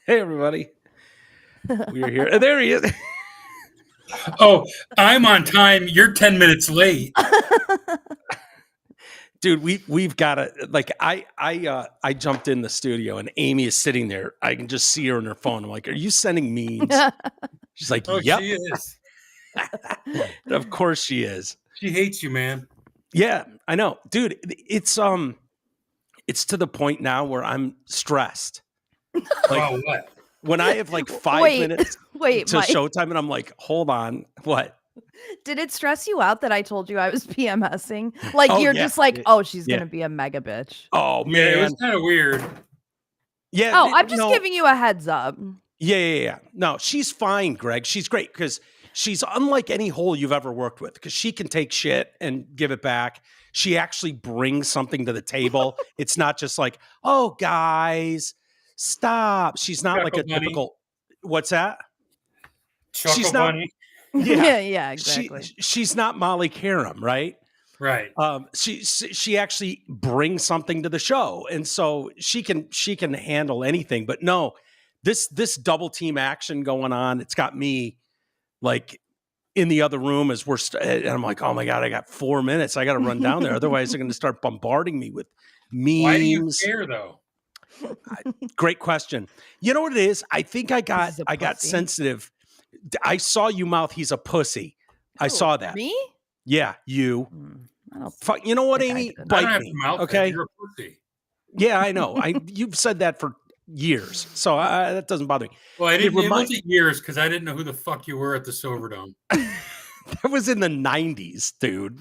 Hey, everybody. We are here. There he is. Oh, I'm on time. You're 10 minutes late. Dude, we've got to, like, I jumped in the studio and Amy is sitting there. I can just see her on her phone. I'm like, are you sending memes? She's like, Oh, yep. she is. Of course she is. She hates you, man. Yeah, I know. Dude, it's to the point now where I'm stressed. Like, Oh, what? when I have like 5 minutes to Mike. showtime and I'm like, hold on, what? Did it stress you out that I told you I was PMSing? Like, Oh, you're yeah. just like, Yeah. oh, she's Yeah. going to be a mega bitch. Oh, Yeah, it man. was kind of weird. Yeah. Oh, I'm just giving you a heads up. Yeah. No, she's fine, Greg. She's great because she's unlike any hole you've ever worked with because she can take shit and give it back. She actually brings something to the table. It's not just like, oh, guys, stop. She's not Chuckle like a bunny. typical, what's that? Chuckle She's not- bunny. Yeah, exactly. She's not Molly Karam, right? Right. She actually brings something to the show, and so she can handle anything. But no, this double team action going on, it's got me like in the other room as we're and I'm like, oh my god, I got 4 minutes, I got to run down there, otherwise they're going to start bombarding me with memes. Why do you care though? Great question. You know what it is? I think I got pussy. sensitive. I saw you mouth. He's a pussy. I saw that. Me? Yeah, you. I don't Fuck. You know what, think I Amy? did. I don't Bite have me. to mouth Okay. it. You're a pussy. Yeah, I know. You've said that for years, so that doesn't bother me. Well, it remind- wasn't years because I didn't know who the fuck you were at the Silverdome. That was in the 90s, dude.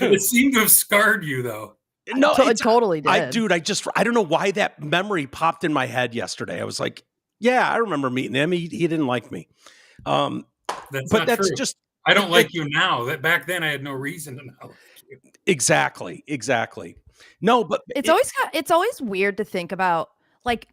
It seemed to have scarred you though. No, It totally did. I don't know why that memory popped in my head yesterday. I was like, yeah, I remember meeting him. He didn't like me. That's But not that's true. just I don't like you now. That back then I had no reason to not like you. exactly. No, but it's always weird to think about like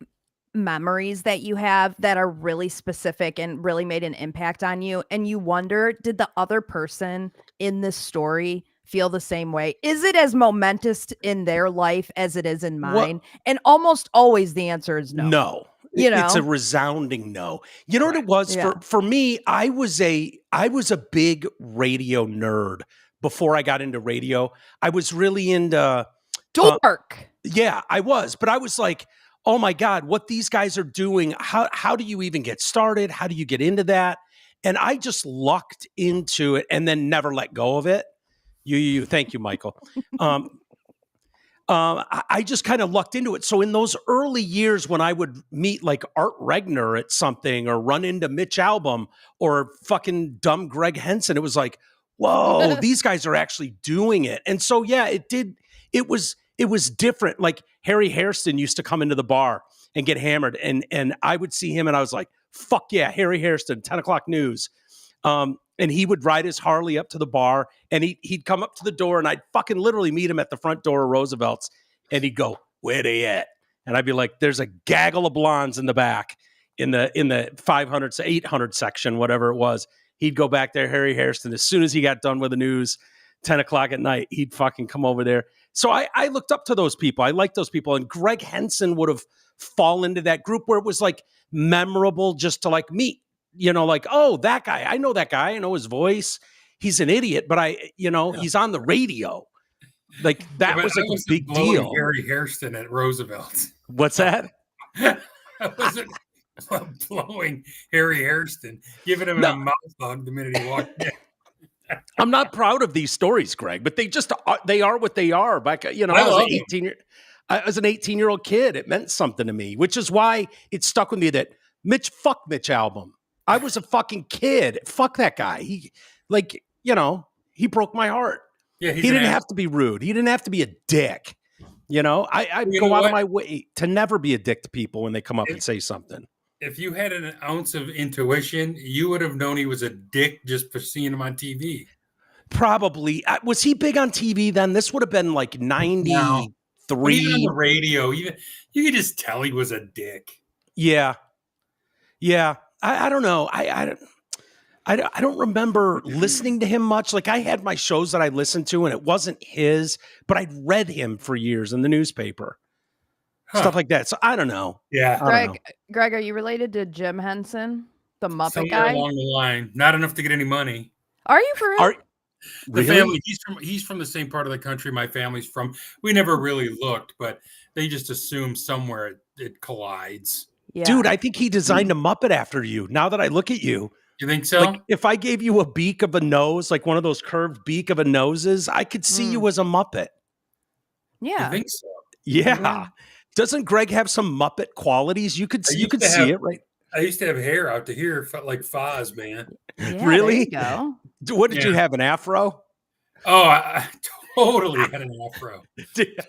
memories that you have that are really specific and really made an impact on you, and you wonder, did the other person in this story feel the same way? Is it as momentous in their life as it is in mine? And almost always the answer is no. No. It's a resounding no. You know what it was? Yeah. For me, I was a big radio nerd before I got into radio. I was really into Dork. yeah, I was, but I was like, oh my God, what these guys are doing, how do you even get started? How do you get into that? And I just lucked into it and then never let go of it. You thank you, Michael. I just kind of lucked into it. So in those early years when I would meet like Art Regner at something or run into Mitch Albom or fucking dumb Greg Henson, it was like, whoa, these guys are actually doing it. And so, yeah, it was different. Like Harry Hairston used to come into the bar and get hammered. And I would see him and I was like, fuck yeah, Harry Hairston, 10 o'clock news. And he would ride his Harley up to the bar and he'd come up to the door and I'd fucking literally meet him at the front door of Roosevelt's and he'd go, where they at? And I'd be like, there's a gaggle of blondes in the back in the 500 to 800 section, whatever it was. He'd go back there, Harry Hairston. As soon as he got done with the news, 10 o'clock at night, he'd fucking come over there. So I looked up to those people. I liked those people. And Greg Henson would have fallen into that group where it was like memorable just to like meet. You know, like, oh, that guy, I know that guy. I know his voice. He's an idiot, but he's on the radio. Like that was like a big deal. Harry Hairston at Roosevelt. What's that? I wasn't blowing Harry Hairston, giving him a mouth hug the minute he walked in. I'm not proud of these stories, Greg, but they are what they are. Back, I was an 18-year-old kid. It meant something to me, which is why it stuck with me that fuck Mitch Albom. I was a fucking kid. Fuck that guy. He broke my heart. Yeah, he didn't have to be rude. He didn't have to be a dick. I go out of my way to never be a dick to people when they come up and say something. If you had an ounce of intuition, you would have known he was a dick just for seeing him on TV. Probably. Was he big on TV then? This would have been like 93. Even on the radio, you could just tell he was a dick. Yeah. I don't know. I don't remember listening to him much. Like I had my shows that I listened to and it wasn't his, but I'd read him for years in the newspaper. stuff like that. So I don't know. Yeah. I don't know. Greg, are you related to Jim Henson, the Muppet Somewhere guy? along the line. Not enough to get any money. Are you for real? The Really? family, he's from the same part of the country my family's from. We never really looked, but they just assume somewhere it collides. Yeah. Dude, I think he designed a Muppet after you. Now that I look at you, You think so? like if I gave you a beak of a nose, like one of those curved beak of a noses, I could see you as a Muppet. Yeah. You think so? Yeah. Doesn't Greg have some Muppet qualities? You could see it, right? I used to have hair out to here, felt like Foz, man. Yeah, Really? There you go. What did you have, an afro? Oh, I totally had an afro.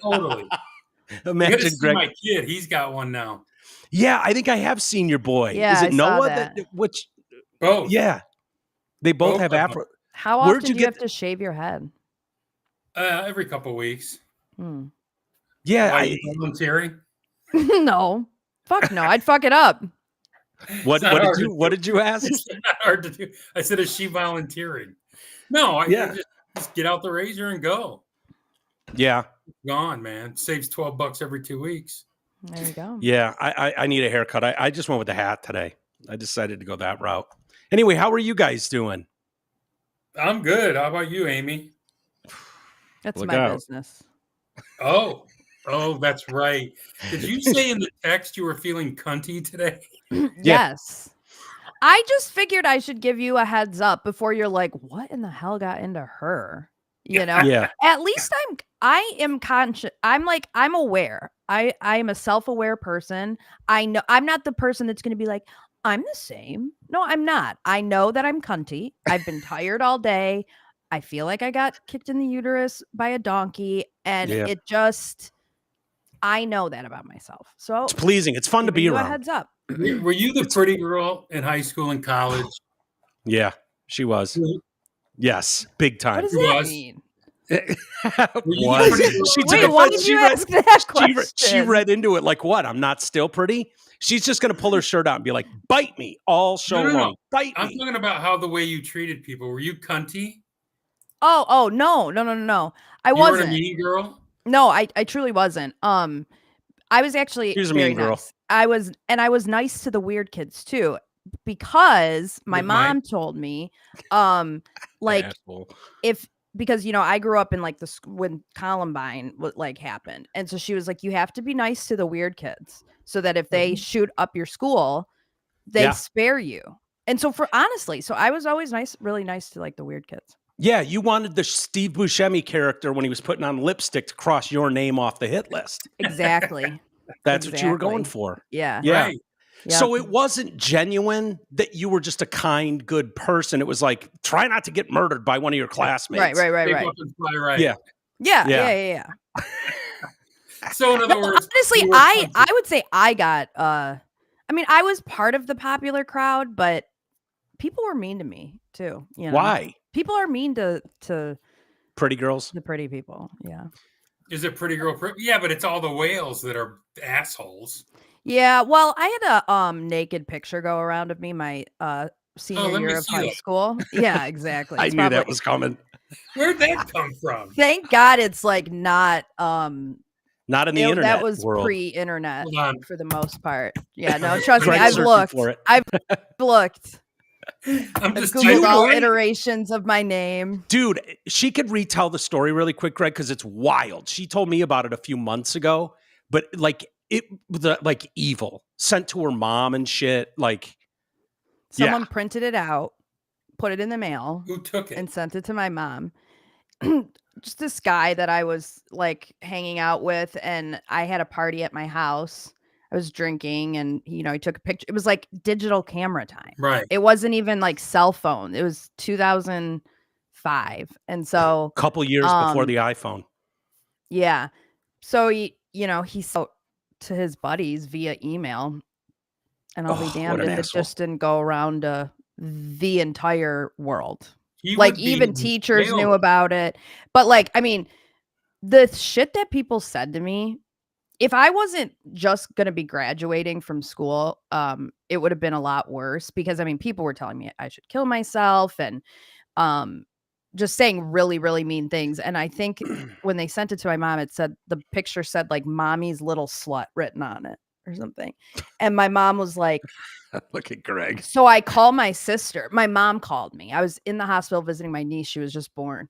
Totally. You Imagine gotta see Greg. my kid. He's got one now. Yeah, I think I have seen your boy. Yeah, Is it I saw Noah? that. Both. Yeah. They both have Both of afro. How Where'd often you do you get- have to shave your head? Every couple of weeks. Hmm. Yeah. Why, you volunteering? No. Fuck no. I'd fuck it up. What It's not hard to what did you ask? It's not hard to do. I said, is she volunteering? No, I just get out the razor and go. Yeah. Gone, man. Saves $12 every 2 weeks. There you go. Yeah. I need a haircut. I just went with the hat today. I decided to go that route. Anyway, how are you guys doing? I'm good. How about you, Amy? That's Look my out. business. Oh, that's right. Did you say in the text you were feeling cunty today? Yes. I just figured I should give you a heads up before you're like, what in the hell got into her? You know? Yeah. At least I am conscious. I'm aware. I am a self-aware person. I know I'm not the person that's going to be like, I'm the same. No, I'm not. I know that I'm cunty. I've been tired all day. I feel like I got kicked in the uterus by a donkey, and it just, I know that about myself. So It's pleasing. It's fun to be you a around. heads up. Were you the pretty girl in high school and college? Yeah, she was. Yes, big What time. does Who that was? mean? Was. She took Wait, why did offense. you ask that question? She read into it like, what? I'm not still pretty? She's just going to pull her shirt out and be like, bite me all show No. long. Bite I'm me. talking about how the way you treated people. Were you cunty? Oh, no. I You wasn't. weren't a mean girl? No, I truly wasn't. I was actually She was a very mean girl. nice. I was nice to the weird kids too, because my With mom Mike? told me, like Asshole. because I grew up in like when Columbine happened, and so she was like, you have to be nice to the weird kids so that if they shoot up your school, they spare you. And so so I was always really nice to like the weird kids. Yeah, you wanted the Steve Buscemi character when he was putting on lipstick to cross your name off the hit list. Exactly. That's what you were going for. Yeah. Yeah. Right. So it wasn't genuine that you were just a kind, good person. It was like, try not to get murdered by one of your classmates. Right. Take up and fly right. Yeah. Yeah. So in other words, Honestly, you were I cunty. would say I got I was part of the popular crowd, but people were mean to me too. Why? People are mean to Pretty girls? the pretty people. Yeah. Is it pretty girl? Yeah, but it's all the whales that are assholes. Yeah. Well, I had a naked picture go around of me my senior let me year of see high that. school. Yeah, exactly. I It's knew that probably- was coming. Where'd that come from? Thank God it's like not Not in the internet that was world. pre-internet Hold on. for the most part. Yeah, no, trust me, Greg's I've searching looked. for it. I've looked. I'm I've just Googled all I- iterations of my name. Dude, she could retell the story really quick, Greg, because it's wild. She told me about it a few months ago, but like it was like evil, sent to her mom and shit. Like, Someone printed it out, put it in the mail, Who took it? and sent it to my mom. Just this guy that I was like hanging out with, and I had a party at my house. I was drinking, and he took a picture. It was like digital camera time. Right. It wasn't even like cell phone. It was 2005, and so couple years before the iPhone. yeah. So he sent to his buddies via email, and I'll be what damned an if it asshole. just didn't go around to the entire world. He Like would be even teachers knew jailed. about it. But like, I mean, the shit that people said to me, if I wasn't just going to be graduating from school, it would have been a lot worse, because I mean, people were telling me I should kill myself, and just saying really, really mean things. And I think when they sent it to my mom, it said the picture said like mommy's little slut written on it or something. And my mom was like, Look at Greg. so I called my sister. My mom called me. I was in the hospital visiting my niece. She was just born.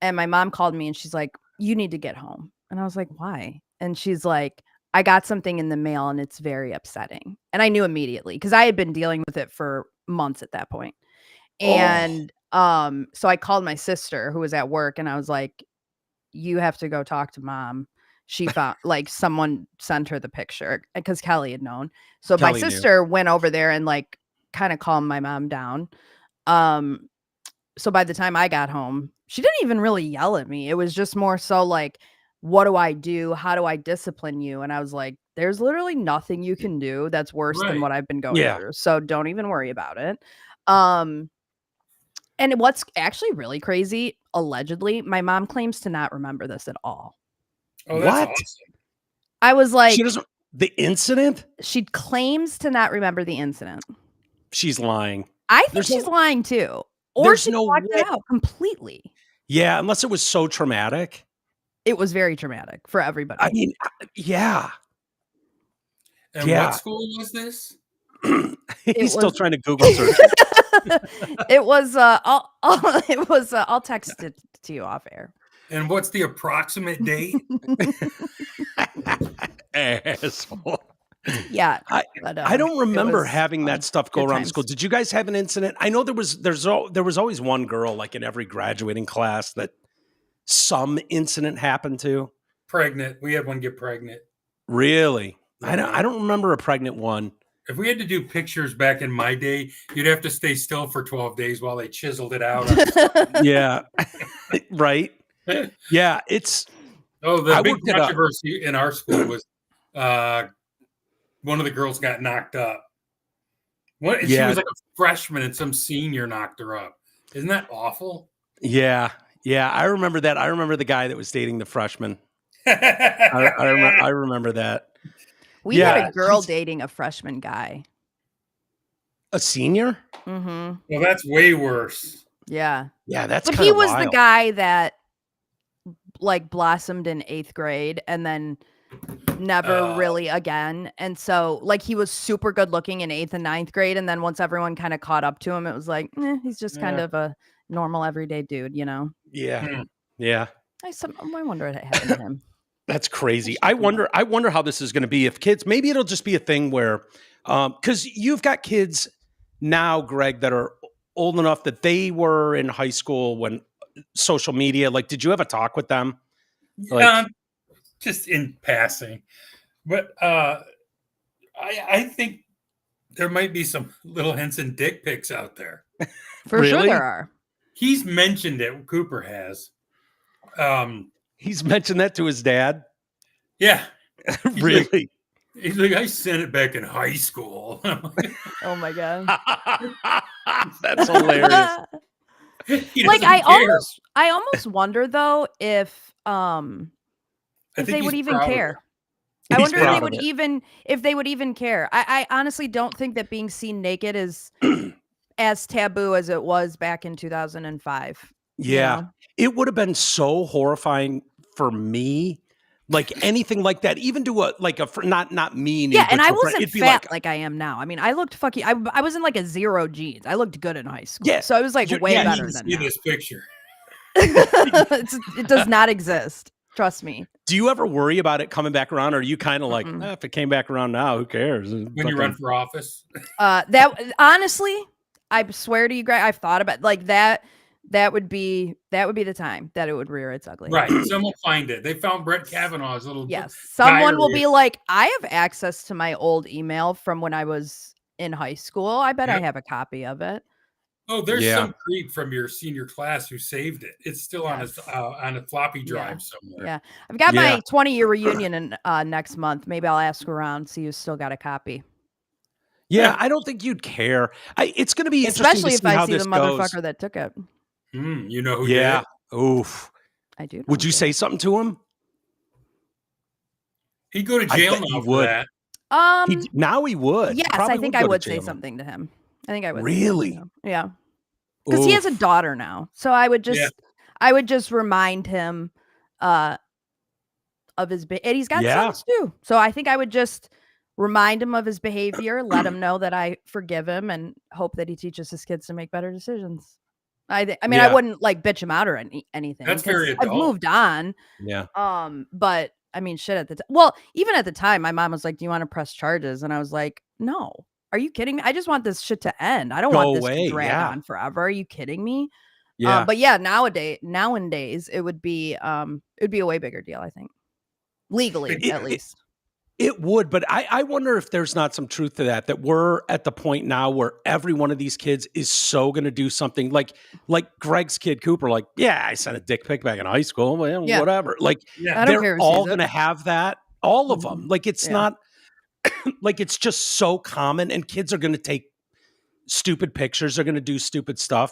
And my mom called me and she's like, you need to get home. And I was like, why? And she's like, I got something in the mail and it's very upsetting. And I knew immediately because I had been dealing with it for months at that point. And so I called my sister who was at work and I was like, you have to go talk to mom. She found like someone sent her the picture because Kelly had known. So Kelly my knew. sister went over there and like kind of calmed my mom down. So by the time I got home, she didn't even really yell at me. It was just more so like, what do I do? How do I discipline you? And I was like, there's literally nothing you can do that's worse than Right. what I've been going Yeah. through. So don't even worry about it. And what's actually really crazy, allegedly, my mom claims to not remember this at all. Oh, that's What? awesome. I was like, She doesn't. The incident? she claims to not remember the incident. She's lying. I think There's she's no- lying too. Or there's she no blocked way. it out completely. Yeah, unless it was so traumatic. It was very traumatic for everybody. I mean, yeah. And Yeah. what school was this? He's still was- trying to Google search. It was I'll text it to you off air. And what's the approximate date? Asshole. Yeah. I but, don't it remember was having fun. that stuff go Good around times. school. Did you guys have an incident? I know there was always one girl like in every graduating class that some incident happened to. Pregnant. We had one get pregnant. Really? I don't remember a pregnant one. If we had to do pictures back in my day, you'd have to stay still for 12 days while they chiseled it out. Yeah. Right. Yeah, it's Oh, the I big worked at a- controversy in our school was one of the girls got knocked up. She Yeah. was like a freshman and some senior knocked her up. Isn't that awful? yeah. I remember that. I remember the guy that was dating the freshman. I remember that. We had Yeah, a girl she's- dating a freshman guy. A senior? Mm-hmm. Well, that's way worse. Yeah. Yeah, that's But kind he of was wild. the guy that like blossomed in 8th grade and then never really again. And so like he was super good looking in 8th and 9th grade. And then once everyone kind of caught up to him, it was like, he's just kind Yeah. of a normal everyday dude, you know? Yeah. Hmm. Yeah. I wonder what happened to him. That's crazy. I wonder how this is going to be if kids, maybe it'll just be a thing where, because you've got kids now, Greg, that are old enough that they were in high school when social media, like, did you have a talk with them? Like, Just in passing. But I think there might be some little hints and dick pics out there. For sure Really? there are. He's mentioned it. Cooper has. he's mentioned that to his dad. Yeah. Really? He's like, I sent it back in high school. Oh my God. That's hilarious. He Like doesn't care. I almost wonder though if I they think would he's even proud of care. it. I He's wonder if proud they of would it. if they would even care. I honestly don't think that being seen naked is as taboo as it was back in 2005. you Yeah. know? It would have been so horrifying for me. Like anything like that, even to not me. Yeah, and I to a friend, wasn't it'd be fat like I am now. I mean, I looked fucking. I was in like a 0 jeans. I looked good in high school. Yeah, So it was like you- way yeah, I better need to than see now. this picture. It does not exist. Trust me. Do you ever worry about it coming back around, or are you kind of like, Mm-mm. if it came back around now, who cares? When you run for office. That honestly, I swear to you, Greg, I've thought about like that. That would be the time that it would rear its ugly head. Right. Someone will find it. They found Brett Kavanaugh's little Yes. Someone will diary. be like, I have access to my old email from when I was in high school. I bet I Yep. have a copy of it. Oh, there's Yeah. some creep from your senior class who saved it. It's still Yes. on a floppy drive somewhere. Yeah. I've got Yeah. my 20-year reunion in next month. Maybe I'll ask around, see who's still got a copy. Yeah, I don't think you'd care. It's going to be interesting Especially to if see I how see this the goes. motherfucker that took it. You know who Yeah. did? Oof. I do. know Would you who say did. something to him? He'd go to I jail bet now he for would. that. Now he would. He Yes, probably I think go I to would say jail now. something to him. I think I would. say Really? something to him. Yeah. Because he has a Oof. daughter now. So I would just, Yeah. I would just remind him of his and he's got sons too. So I think I would just remind him of his behavior, let him know that I forgive him, and hope that he teaches his kids to make better decisions. I mean, I wouldn't like bitch him out or anything. That's very adult. I've moved on. Yeah. But I mean, shit at the time. Well, even at the time, my mom was like, "Do you want to press charges?" And I was like, "No. Are you kidding me? I just want this shit to end. I don't want this to drag on forever. Are you kidding me?" Yeah. But yeah, nowadays it would be a way bigger deal, I think. Legally, at least. It would, but I wonder if there's not some truth to that we're at the point now where every one of these kids is so going to do something like Greg's kid Cooper, like, yeah, I sent a dick pic back in high school, well, whatever. Like, they're all going to have that, all of them. Like, it's not like it's just so common, and kids are going to take stupid pictures, they're going to do stupid stuff.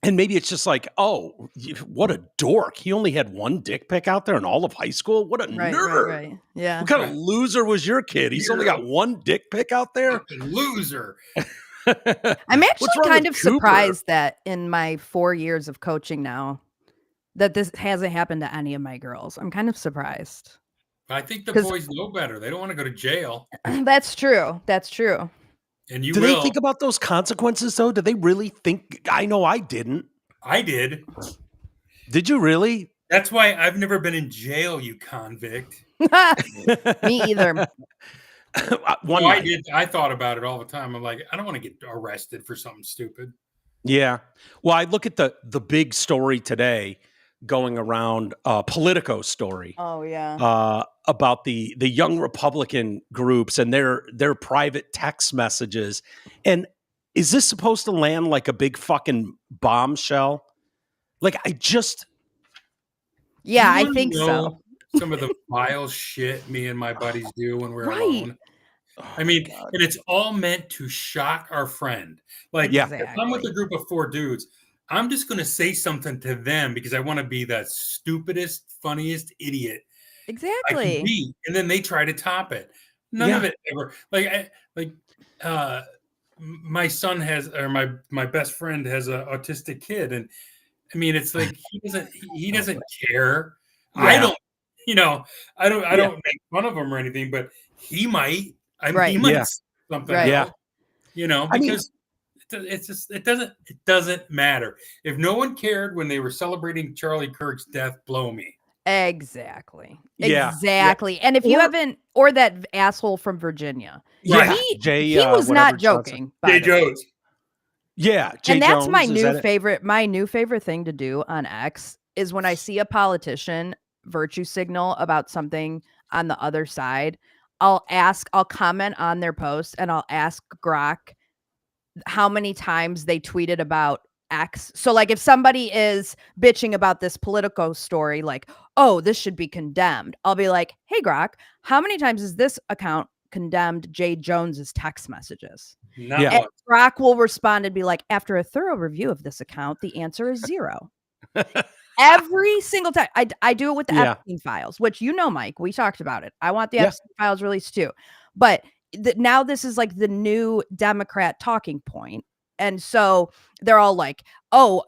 And maybe it's just like, oh, what a dork. He only had one dick pic out there in all of high school. What a nerd. Right. Yeah. What kind of loser was your kid? He's only got one dick pic out there? Loser. I'm actually kind of surprised that in my 4 years of coaching now, that this hasn't happened to any of my girls. I'm kind of surprised. I think the boys know better. They don't want to go to jail. That's true. And do they think about those consequences, though? Do they really think? I know I didn't. I did. Did you really? That's why I've never been in jail, you convict. Me either. I did. I thought about it all the time. I'm like, I don't want to get arrested for something stupid. Yeah. Well, I look at the big story today going around, Politico story. Oh yeah. About the young Republican groups and their private text messages. And is this supposed to land like a big fucking bombshell? Like, I think so. Some of the vile shit me and my buddies do when we're alone. I mean, and it's all meant to shock our friend. Like, if I'm with a group of 4 dudes, I'm just going to say something to them because I want to be the stupidest, funniest idiot. Exactly. I can be, and then they try to top it. None of it ever. My son has, or my best friend has an autistic kid, and I mean, it's like he doesn't care. Yeah. I don't make fun of him or anything, but he might. He might something. Right. Because it doesn't matter. If no one cared when they were celebrating Charlie Kirk's death, blow me. Exactly. Yeah. Exactly. And if you haven't, or that asshole from Virginia, he was not joking. Jay Jones. Yeah, and that's my new favorite. My new favorite thing to do on X is when I see a politician virtue signal about something on the other side, I'll comment on their post, and I'll ask Grok how many times they tweeted about X. So like if somebody is bitching about this Politico story, like, oh, this should be condemned, I'll be like, hey Grok, how many times is this account condemned Jay Jones's text messages? And Grok will respond and be like, after a thorough review of this account, the answer is 0. Every single time. I do it with the Epstein files, which Mike, we talked about it. I want the Epstein files released too. But now this is like the new Democrat talking point. And so they're all like, oh,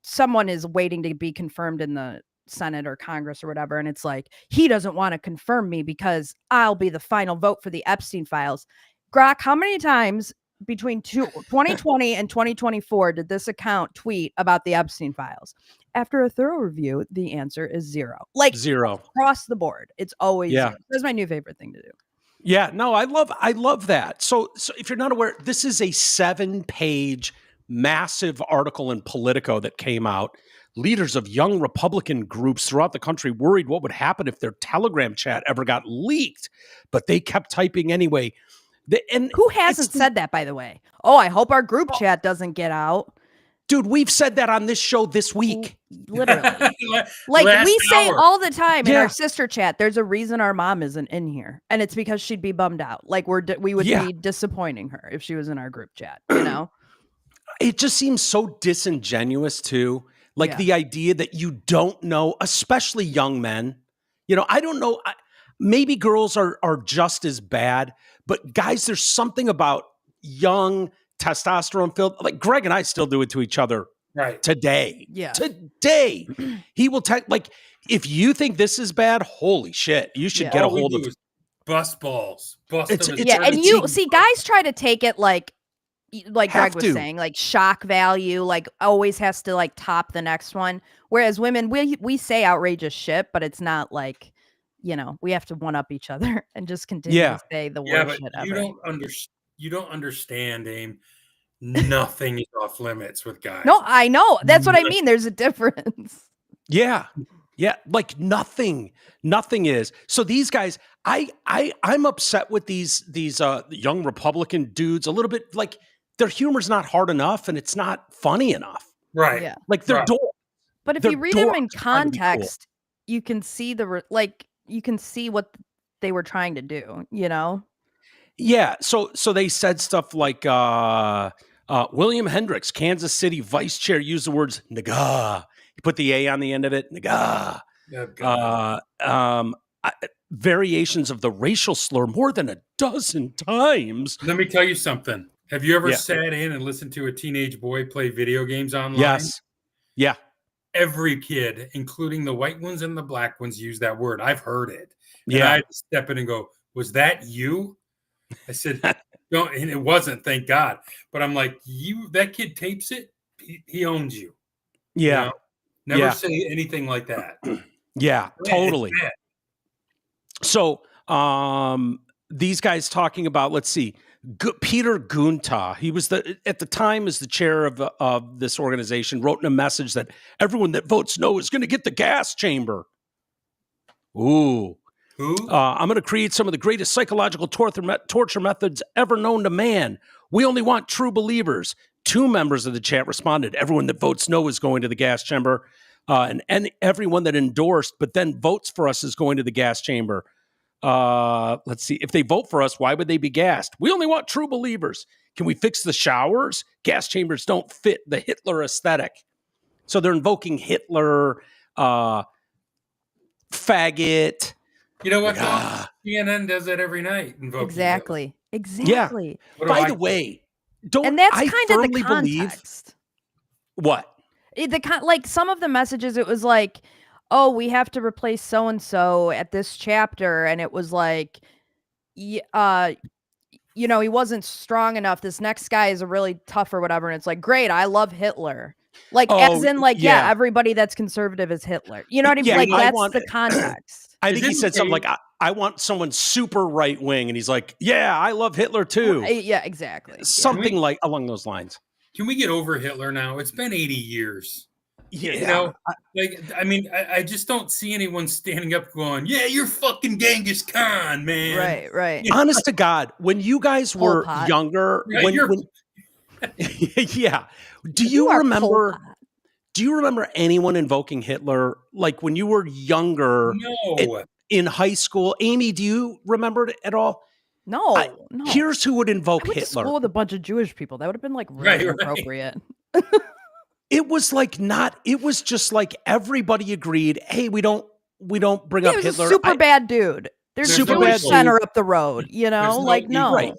someone is waiting to be confirmed in the Senate or Congress or whatever. And it's like, he doesn't want to confirm me because I'll be the final vote for the Epstein files. Grok, how many times between 2020 and 2024 did this account tweet about the Epstein files? After a thorough review, the answer is 0. Like 0 across the board. It's always 0. That's my new favorite thing to do. Yeah, no, I love that. So if you're not aware, this is a 7-page massive article in Politico that came out. Leaders of young Republican groups throughout the country worried what would happen if their Telegram chat ever got leaked, but they kept typing anyway. Who hasn't said that, by the way? Oh, I hope our group chat doesn't get out. Dude, we've said that on this show this week. Literally. Like we say all the time in our sister chat, there's a reason our mom isn't in here. And it's because she'd be bummed out. Like we would be disappointing her if she was in our group chat, It just seems so disingenuous too. Like the idea that you don't know, especially young men. I don't know. Maybe girls are just as bad, but guys, there's something about young testosterone filled, like Greg and I still do it to each other Right. Today. Yeah. Today. He will like, if you think this is bad, holy shit, you should get a hold of bust balls. Bust them. And you see, guys try to take it like Greg was saying, like shock value, like always has to like top the next one. Whereas women, we say outrageous shit, but it's not like, we have to one up each other and just continue to say the worst shit ever. You don't understand, Aim. Nothing is off limits with guys. No, I know. That's what I mean. There's a difference. Yeah. Yeah. Like nothing is. So these guys, I'm upset with these young Republican dudes a little bit. Like their humor's not hard enough and it's not funny enough. Right. Yeah. Like they're dorks. But if you read them in context, you can see you can see what they were trying to do, Yeah. So they said stuff like William Hendricks, Kansas City vice chair, used the words "nigga." He put the A on the end of it, "nigga." Variations of the racial slur more than a dozen times. Let me tell you something. Have you ever sat in and listened to a teenage boy play video games online? Yes. Yeah. Every kid, including the white ones and the black ones, use that word. I've heard it. And yeah. I had to step in and go, was that you? I said, no, and it wasn't, thank God. But I'm like, that kid tapes it, he owns you. Yeah. Never say anything like that. Yeah, totally. So these guys talking about, let's see, Peter Gunta, he was at the time as the chair of this organization, wrote in a message that everyone that votes no is going to get the gas chamber. Ooh. Who? I'm going to create some of the greatest psychological torture methods ever known to man. We only want true believers. 2 members of the chat responded, everyone that votes no is going to the gas chamber. And everyone that endorsed but then votes for us is going to the gas chamber. Let's see. If they vote for us, why would they be gassed? We only want true believers. Can we fix the showers? Gas chambers don't fit the Hitler aesthetic. So they're invoking Hitler, faggot. You know what? CNN does that every night. Exactly. Exactly. Yeah. By the way, and that's kind of the context. What? Like some of the messages, it was like, oh, we have to replace so-and-so at this chapter. And it was like, he wasn't strong enough. This next guy is a really tough or whatever. And it's like, great, I love Hitler. Like, as in, like, everybody that's conservative is Hitler. You know what I mean? Yeah, like, that's the context. I think he said something like, I want someone super right wing. And he's like, yeah, I love Hitler too. Yeah, exactly. Something like along those lines. Can we get over Hitler now? It's been 80 years. Yeah. I just don't see anyone standing up going, yeah, you're fucking Genghis Khan, man. Right. Honest to God, when you guys were younger, yeah. Do you remember anyone invoking Hitler? Like when you were younger in high school? Amy, do you remember it at all? No. Here's who would invoke Hitler. Hitler. School with a bunch of Jewish people. That would have been like really inappropriate. It was like it was just like everybody agreed, hey, we don't bring up Hitler. A super bad dude. There's a Jewish center up the road, no. Right.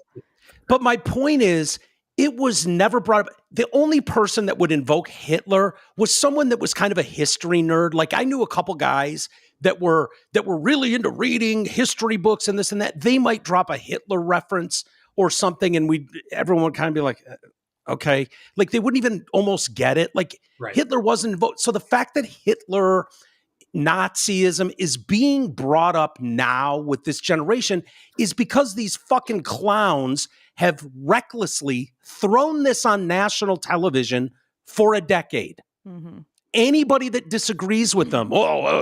But my point is, it was never brought up. The only person that would invoke Hitler was someone that was kind of a history nerd. Like I knew a couple guys that were really into reading history books and this and that. They might drop a Hitler reference or something, and everyone would kind of be like, okay. Like they wouldn't even almost get it. Like Hitler wasn't invoked. So the fact that Hitler, Nazism is being brought up now with this generation is because these fucking clowns have recklessly thrown this on national television for a decade. Mm-hmm. Anybody that disagrees with them,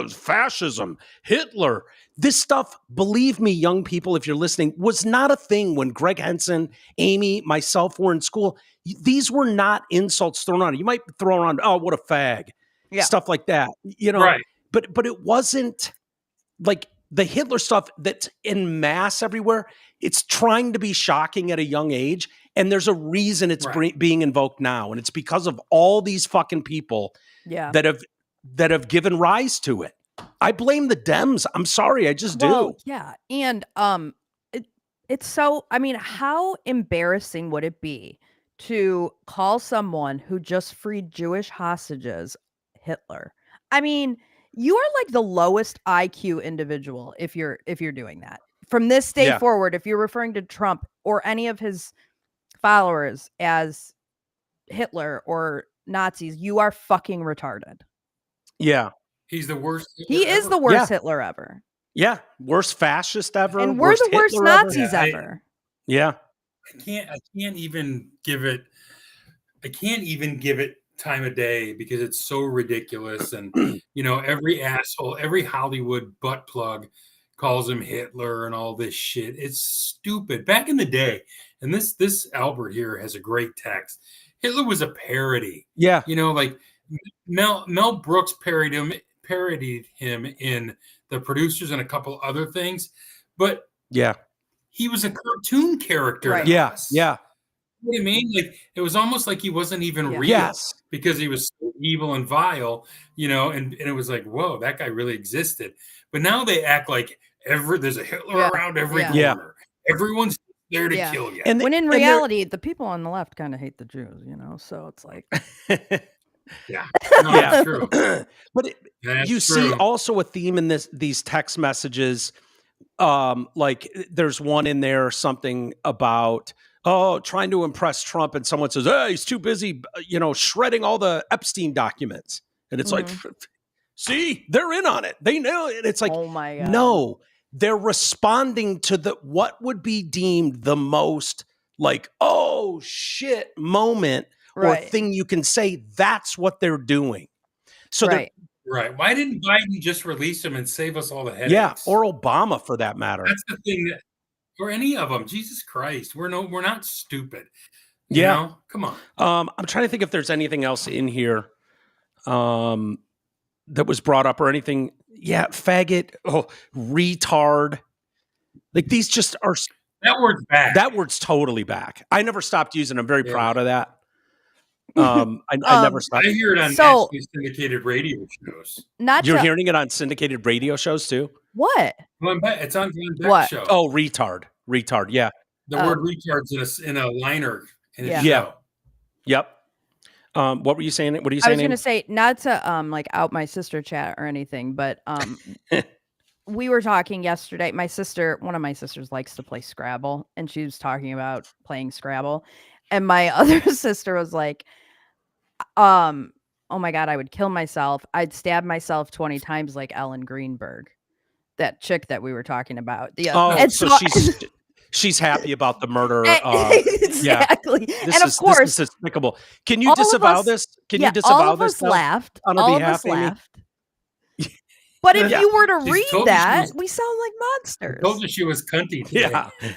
fascism, Hitler, this stuff, believe me, young people, if you're listening, was not a thing when Greg Henson, Amy, myself were in school. These were not insults thrown on you. You might throw around, oh, what a fag, stuff like that, Right. But it wasn't like the Hitler stuff that's in mass everywhere. It's trying to be shocking at a young age, and there's a reason it's being invoked now, and it's because of all these fucking people that have given rise to it. I blame the Dems. I'm sorry, I just do. Yeah, and it's so. I mean, how embarrassing would it be to call someone who just freed Jewish hostages Hitler. I mean, you are like the lowest IQ individual if you're doing that. From this day forward, if you're referring to Trump or any of his followers as Hitler or Nazis, you are fucking retarded. Yeah. He's the worst. He is the worst Hitler ever. Yeah. Worst fascist ever. And we're the worst Hitler Nazis ever. Yeah. I can't even give it time of day because it's so ridiculous. And every asshole, every Hollywood butt plug calls him Hitler and all this shit. It's stupid. Back in the day, and this Albert here has a great text. Hitler was a parody. Yeah. Like Mel Brooks parodied him in The Producers and a couple other things. But he was a cartoon character. Right. Yeah. Yeah. You know what I mean? Like it was almost like he wasn't even real because he was so evil and vile, and it was like, whoa, that guy really existed. But now they act like there's a Hitler around every corner. Yeah. Everyone's there to kill you. And when in reality, the people on the left kind of hate the Jews, so it's like That's true. But see also a theme in these text messages. Like there's one in there or something about trying to impress Trump, and someone says, "Hey, he's too busy, shredding all the Epstein documents," and it's like, see, they're in on it. They know it. It's like, oh my God. No, they're responding to what would be deemed the most like, oh shit moment or thing you can say. That's what they're doing. So right. Why didn't Biden just release him and save us all the headaches? Yeah, or Obama for that matter. That's the thing. Or any of them. Jesus Christ, we're not stupid. You know? Come on. I'm trying to think if there's anything else in here that was brought up or anything. Yeah, faggot, retard. Like these just are. That word's back. That word's totally back. I never stopped using it. I'm very proud of that. I never stopped. I hear it on nationally syndicated radio shows. You're hearing it on syndicated radio shows too? What? It's on Glenn Beck's show. Oh, retard. Yeah. The word retard's in a liner in his show. Yeah. Yep. What were you saying? What are you saying? I was going to say, not to like out my sister chat or anything, but we were talking yesterday. One of my sisters likes to play Scrabble, and she was talking about playing Scrabble. And my other sister was like, oh my God, I would kill myself. I'd stab myself 20 times like Ellen Greenberg, that chick that we were talking about. So she's happy about the murder. Exactly. And of course, this is despicable. Can you disavow this? Can you disavow all of this? Us laughed. On our behalf, Amy? Laughed. But if you were to read that, we sound like monsters. I told you she was cunty today.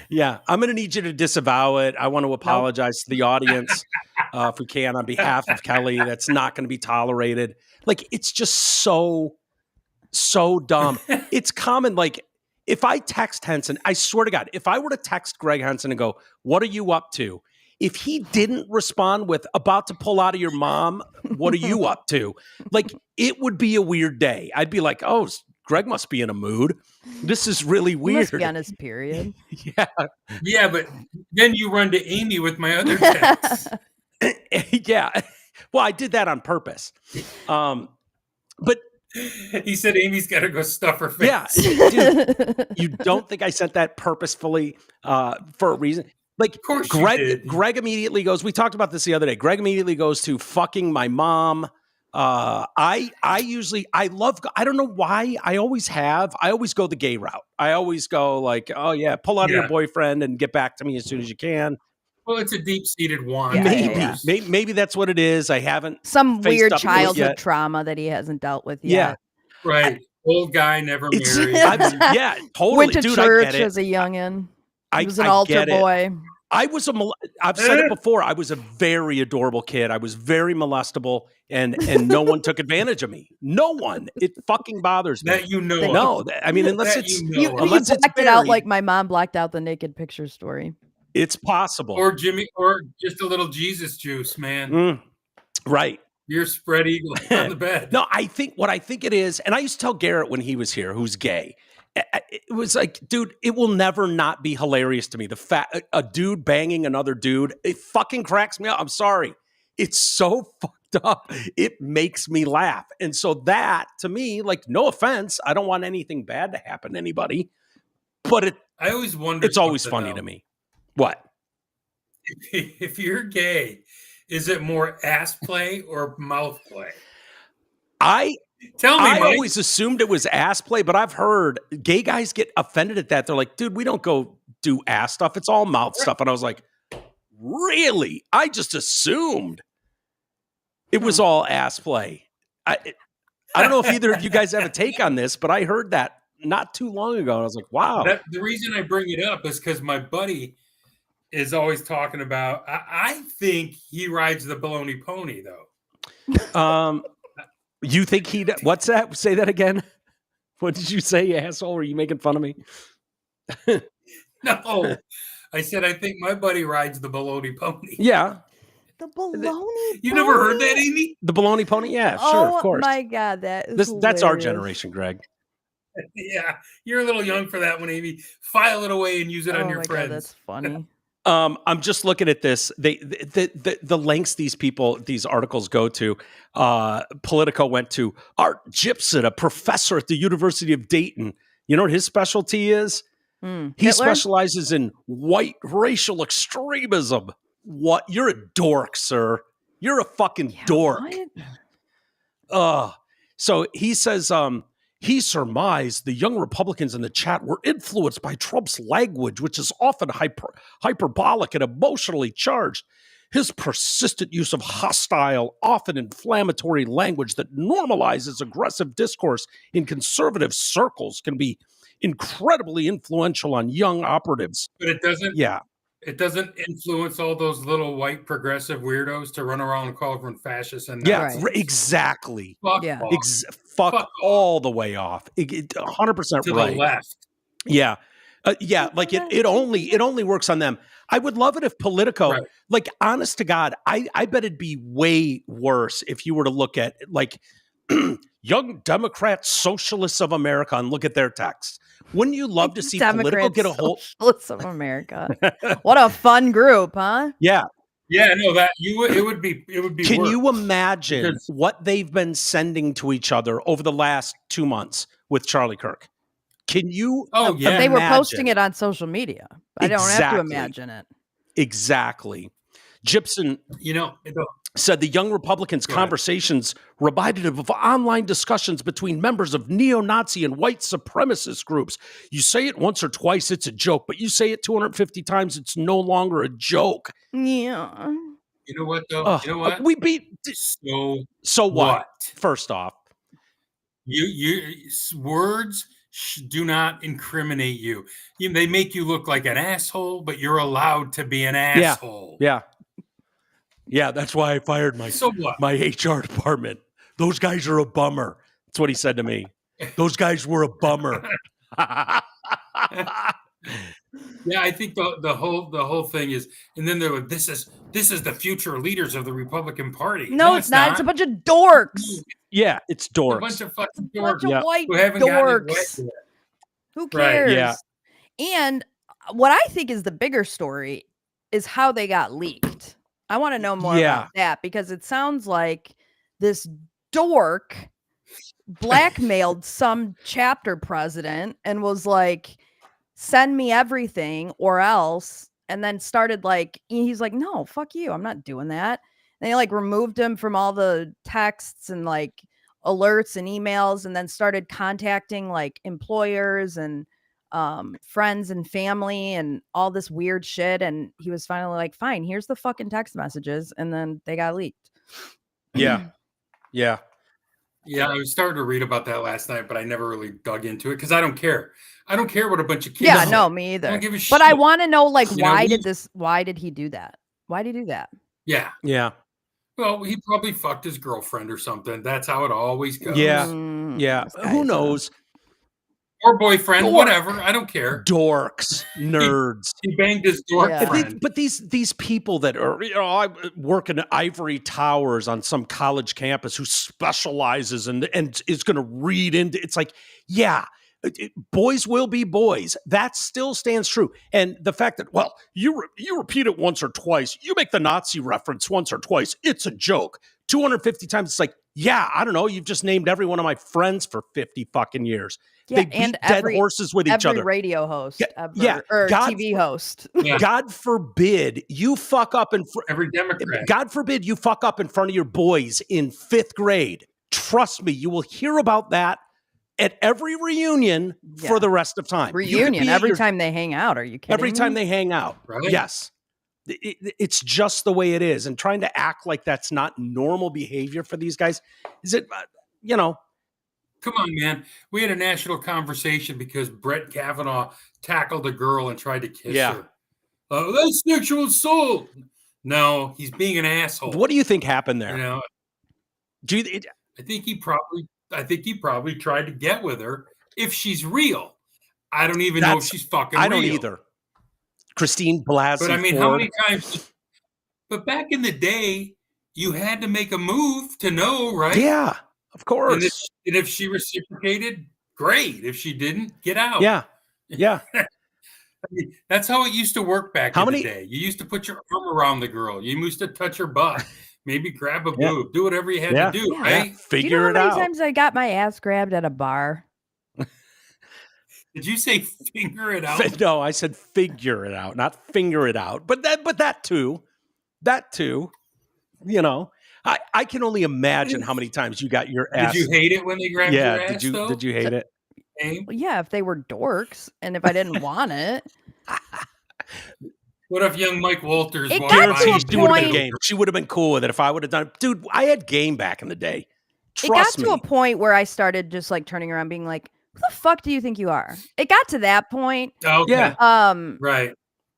Yeah. I'm going to need you to disavow it. I want to apologize to the audience if we can on behalf of Kelly. That's not going to be tolerated. Like, it's just so dumb. It's common. Like, if I text Henson, I swear to God, if I were to text Greg Henson and go, "What are you up to?" If he didn't respond with "about to pull out of your mom," what are you up to? Like, it would be a weird day. I'd be like, "Oh, Greg must be in a mood. This is really weird." He must be on his period. Yeah, but then you run to Amy with my other text. Yeah. Well, I did that on purpose. But he said Amy's got to go stuff her face. Yeah, dude, you don't think I sent that purposefully for a reason? Like, of course Greg immediately goes, we talked about this the other day. Greg immediately goes to fucking my mom. I don't know why. I always go the gay route. I always go like, oh yeah, pull out of your boyfriend and get back to me as soon as you can. Well, it's a deep-seated want. Maybe that's what it is. I haven't some weird childhood trauma that he hasn't dealt with yet. Yeah. Right. Old guy, never married. Totally. Went to Dude, church as a youngin'. He was an altar boy. I've said it before. I was a very adorable kid. I was very molestable, and no one took advantage of me. No one. It fucking bothers me. That you know. No, I mean, unless it's you blacked it out like my mom blacked out the naked picture story. It's possible. Or Jimmy, or just a little Jesus juice, man. Right. You're spread eagle on the bed. No, what I think it is, and I used to tell Garrett when he was here, who's gay, it was like, dude, it will never not be hilarious to me. The fact a dude banging another dude, it fucking cracks me up. I'm sorry. It's so fucked up. It makes me laugh. And so that, to me, like, no offense, I don't want anything bad to happen to anybody, but I always wonder. It's always funny to me. What? If you're gay, is it more ass play or mouth play? Tell me, I Mike. always assumed it was ass play, but I've heard gay guys get offended at that. They're like, dude, we don't go do ass stuff. It's all mouth stuff. And I was like, really? I just assumed it was all ass play. I don't know if either of you guys have a take on this, but I heard that not too long ago. And I was like, wow. The reason I bring it up is because my buddy is always talking about, I think he rides the baloney pony, though. You think what's that? Say that again. What did you say, asshole? Are you making fun of me? No. I said, I think my buddy rides the baloney pony. Yeah. The baloney You never heard that, Amy? The baloney pony? Yeah, sure, of course. Oh my God, that's our generation, Greg. Yeah, you're a little young for that one, Amy. File it away and use it on your friends. God, that's funny. I'm just looking at this. The lengths these articles go to. Politico went to Art Gibson, a professor at the University of Dayton. You know what his specialty is? He specializes in white racial extremism. What? You're a dork, sir. You're a fucking dork. So he says, he surmised the young Republicans in the chat were influenced by Trump's language, which is often hyperbolic and emotionally charged. His persistent use of hostile, often inflammatory language that normalizes aggressive discourse in conservative circles can be incredibly influential on young operatives. But it doesn't. Yeah. It doesn't influence all those little white progressive weirdos to run around and call everyone fascist and Nazis. Yeah, exactly. Fuck fuck all the way off. 100% to right. the left. Yeah. Like it only works on them. I would love it if Politico, like, honest to God, I bet it'd be way worse if you were to look at, like, Young Democrat Socialists of America and look at their text. Wouldn't you love to see Politico get a hold? Socialists of America. What a fun group, huh? Yeah. Yeah, no, it would be. Can worse. you imagine what they've been sending to each other over the last 2 months with Charlie Kirk? Can you? Oh, yeah. But they were posting it on social media. I don't have to imagine it. Exactly. Gibson, said the Young Republicans' conversations reminded him of online discussions between members of neo-Nazi and white supremacist groups. You say it once or twice, it's a joke, but you say it 250 times, it's no longer a joke. Yeah. You know what, though? You know what? We beat. So what? First off, you words do not incriminate you. They make you look like an asshole, but you're allowed to be an asshole. Yeah, that's why I fired my HR department. Those guys are a bummer. That's what he said to me. Those guys were a bummer. Yeah, I think the whole thing is, and then they're like, this is the future leaders of the Republican Party. No, it's not. It's a bunch of dorks. Yeah, it's dorks. A bunch of fucking dorks. A bunch of white who haven't dorks. Who cares? Right, yeah. And what I think is the bigger story is how they got leaked. I want to know more about that, because it sounds like this dork blackmailed some chapter president and was like, send me everything or else. And then started he's like, no, fuck you. I'm not doing that. And they removed him from all the texts and alerts and emails, and then started contacting employers and friends and family and all this weird shit. And he was finally like, fine, here's the fucking text messages. And then they got leaked. Yeah. I was starting to read about that last night, but I never really dug into it because I don't care. I don't care what a bunch of kids say. No, me either. I don't give a shit. But I want to know, why did he do that? Why did he do that? Yeah. Well, he probably fucked his girlfriend or something. That's how it always goes. Yeah. Who knows? Or boyfriend, whatever. I don't care. Dorks, nerds. He banged his dork friend. But these people that are, I work in ivory towers on some college campus who specializes and is going to read into. It's like, yeah, Boys will be boys. That still stands true. And the fact that, well, you repeat it once or twice, you make the Nazi reference once or twice, it's a joke. 250 times, it's like, yeah, I don't know. You've just named every one of my friends for 50 fucking years. Yeah, they beat dead horses with each other. Every radio host, or TV host. God forbid you fuck up every Democrat. God forbid you fuck up in front of your boys in 5th grade. Trust me, you will hear about that at every reunion for the rest of time. Reunion every time they hang out. Are you kidding? Every time they hang out. Right? Yes. It's just the way it is. And trying to act like that's not normal behavior for these guys, is it, Come on, man. We had a national conversation because Brett Kavanaugh tackled a girl and tried to kiss her. That's sexual assault. No, he's being an asshole. What do you think happened there? I think he probably tried to get with her if she's real. I don't even know if she's fucking real. I don't either. Christine Blasey. But I mean, how many times? But back in the day, you had to make a move to know, right? Yeah, of course. And if she reciprocated, great. If she didn't, get out. Yeah. I mean, that's how it used to work back in the day. You used to put your arm around the girl. You used to touch her butt. Maybe grab a boob. Do whatever you had to do, right? Figure it out. How many times I got my ass grabbed at a bar? Did you say finger it out? No, I said figure it out, not finger it out. But that too. I can only imagine how many times you got your ass. Did you hate it when they grabbed your ass? Did you hate it? Well, yeah, if they were dorks and if I didn't want it. What if young Mike Walters walked by? She would have been game. She would have been cool with it if I would have done it. Dude, I had game back in the day. Trust me. It got to a point where I started just like turning around being like, who the fuck do you think you are? It got to that point. Okay. Yeah. Right.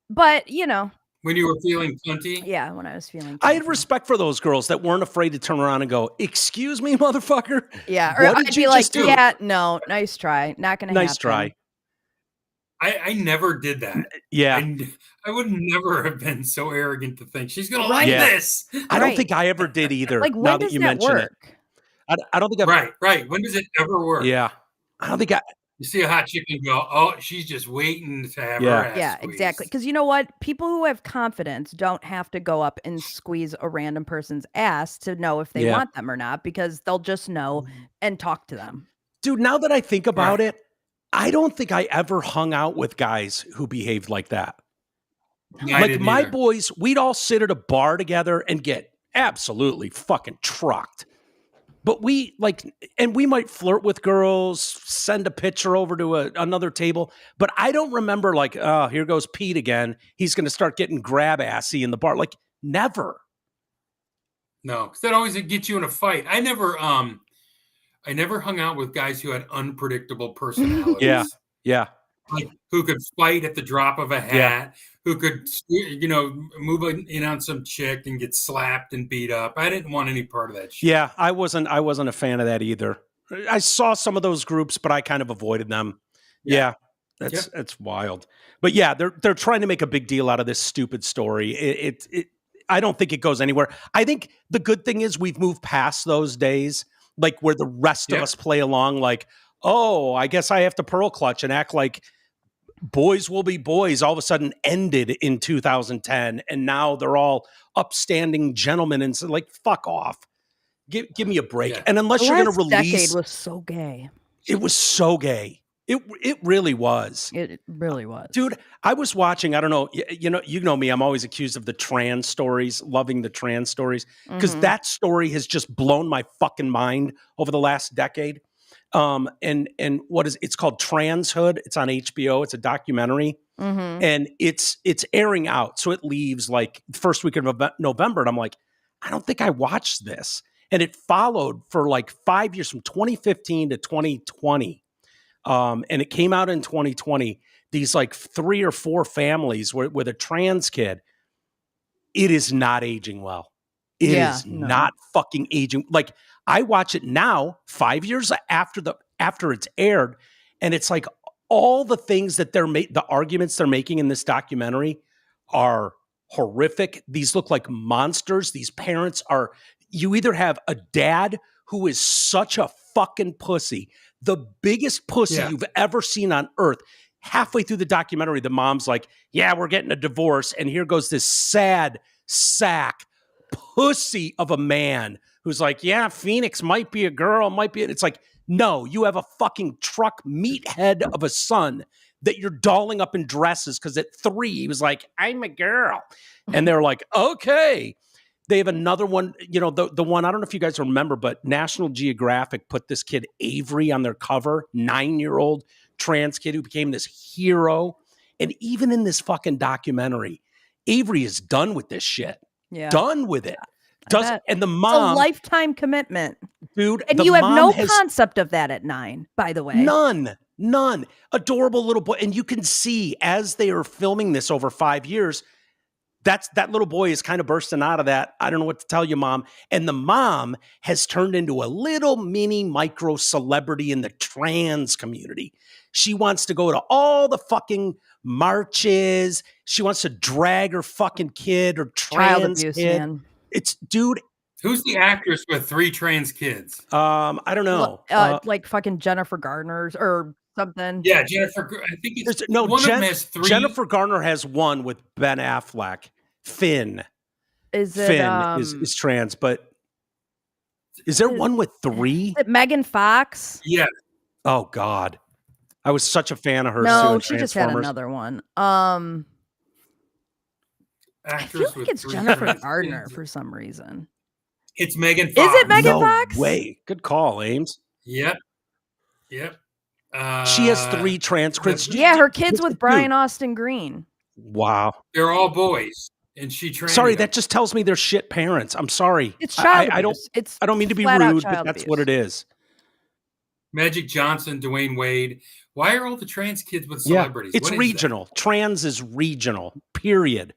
But, when you were feeling cunty? Yeah, when I was feeling cunty. I had respect for those girls that weren't afraid to turn around and go, excuse me, motherfucker? Yeah. Or I'd be like, yeah, no, nice try. Not going to happen. Nice try. I never did that. Yeah. I would never have been so arrogant to think she's going to like this. I don't think I ever did either. Like, when does that work? I don't think I've... Right. When does it ever work? Yeah. I don't think You see a hot chick and go, oh, she's just waiting to have her ass Yeah, squeezed. exactly. Because you know what? People who have confidence don't have to go up and squeeze a random person's ass to know if they want them or not, because they'll just know and talk to them. Dude, now that I think about it, I don't think I ever hung out with guys who behaved like that. Like my boys, we'd all sit at a bar together and get absolutely fucking trucked. But we might flirt with girls, send a picture over to another table. But I don't remember like, oh, here goes Pete again. He's going to start getting grab assy in the bar. Like, never. No, because that always gets you in a fight. I never hung out with guys who had unpredictable personalities. Yeah. Like, who could fight at the drop of a hat, who could, move in on some chick and get slapped and beat up. I didn't want any part of that shit. Yeah, I wasn't a fan of that either. I saw some of those groups, but I kind of avoided them. Yeah. That's wild. But yeah, they're trying to make a big deal out of this stupid story. I don't think it goes anywhere. I think the good thing is we've moved past those days, like where the rest of us play along like, oh, I guess I have to pearl clutch and act like boys will be boys all of a sudden ended in 2010. And now they're all upstanding gentlemen and so, like, fuck off. Give me a break. Yeah. And unless you're going to release. Decade was so gay. It was so gay. It really was. It really was. Dude, I was watching, I don't know, you know me, I'm always accused of the trans stories, loving the trans stories, because that story has just blown my fucking mind over the last decade. And it's called Transhood. It's on HBO. It's a documentary and it's airing out. So it leaves like the first week of November. And I'm like, I don't think I watched this. And it followed for like 5 years from 2015 to 2020. And it came out in 2020, these like 3 or 4 families with a trans kid. It is not aging well. It is not fucking aging. Like, I watch it now, 5 years after it's aired, and it's like all the things that the arguments they're making in this documentary are horrific. These look like monsters. These parents you either have a dad who is such a fucking pussy the biggest pussy you've ever seen on earth. Halfway through the documentary, the mom's like, yeah, we're getting a divorce. And here goes this sad sack pussy of a man who's like, yeah, Phoenix might be a girl, might be. It's like, no, you have a fucking truck meathead of a son that you're dolling up in dresses because at 3, he was like, I'm a girl. And they're like, okay. They have another one, you know, the one, I don't know if you guys remember, but National Geographic put this kid Avery on their cover, 9-year-old trans kid who became this hero. And even in this fucking documentary, Avery is done with this shit. Yeah. Done with it. And the mom. It's a lifetime commitment. Dude. And you have no concept of that at 9, by the way. None. Adorable little boy. And you can see as they are filming this over 5 years, that little boy is kind of bursting out of that. I don't know what to tell you, Mom. And the mom has turned into a little mini micro celebrity in the trans community. She wants to go to all the fucking marches. She wants to drag her fucking kid or trans child abuse, kid. Man. It's dude. Who's the actress with 3 trans kids? I don't know. Like fucking Jennifer Garner's or something. Yeah, Jennifer. I think it's one of them has 3. Jennifer Garner has one with Ben Affleck. Finn is trans, but is there one with 3? Is it Megan Fox? Yeah. Oh God, I was such a fan of hers. No, she just had another one. I feel like it's Jennifer Gardner for some reason. It's Megan Fox. Is it Megan Fox? Wait, good call, Ames. Yep. She has 3 trans kids. Yeah, her kids with Brian Austin Green. Wow. They're all boys. And she trained Sorry, them. that just tells me they're shit parents. I'm sorry. It's child abuse. I don't mean to be rude, but that's abuse. what it is. Magic Johnson, Dwayne Wade. Why are all the trans kids with celebrities? It's regional. Trans is regional, period.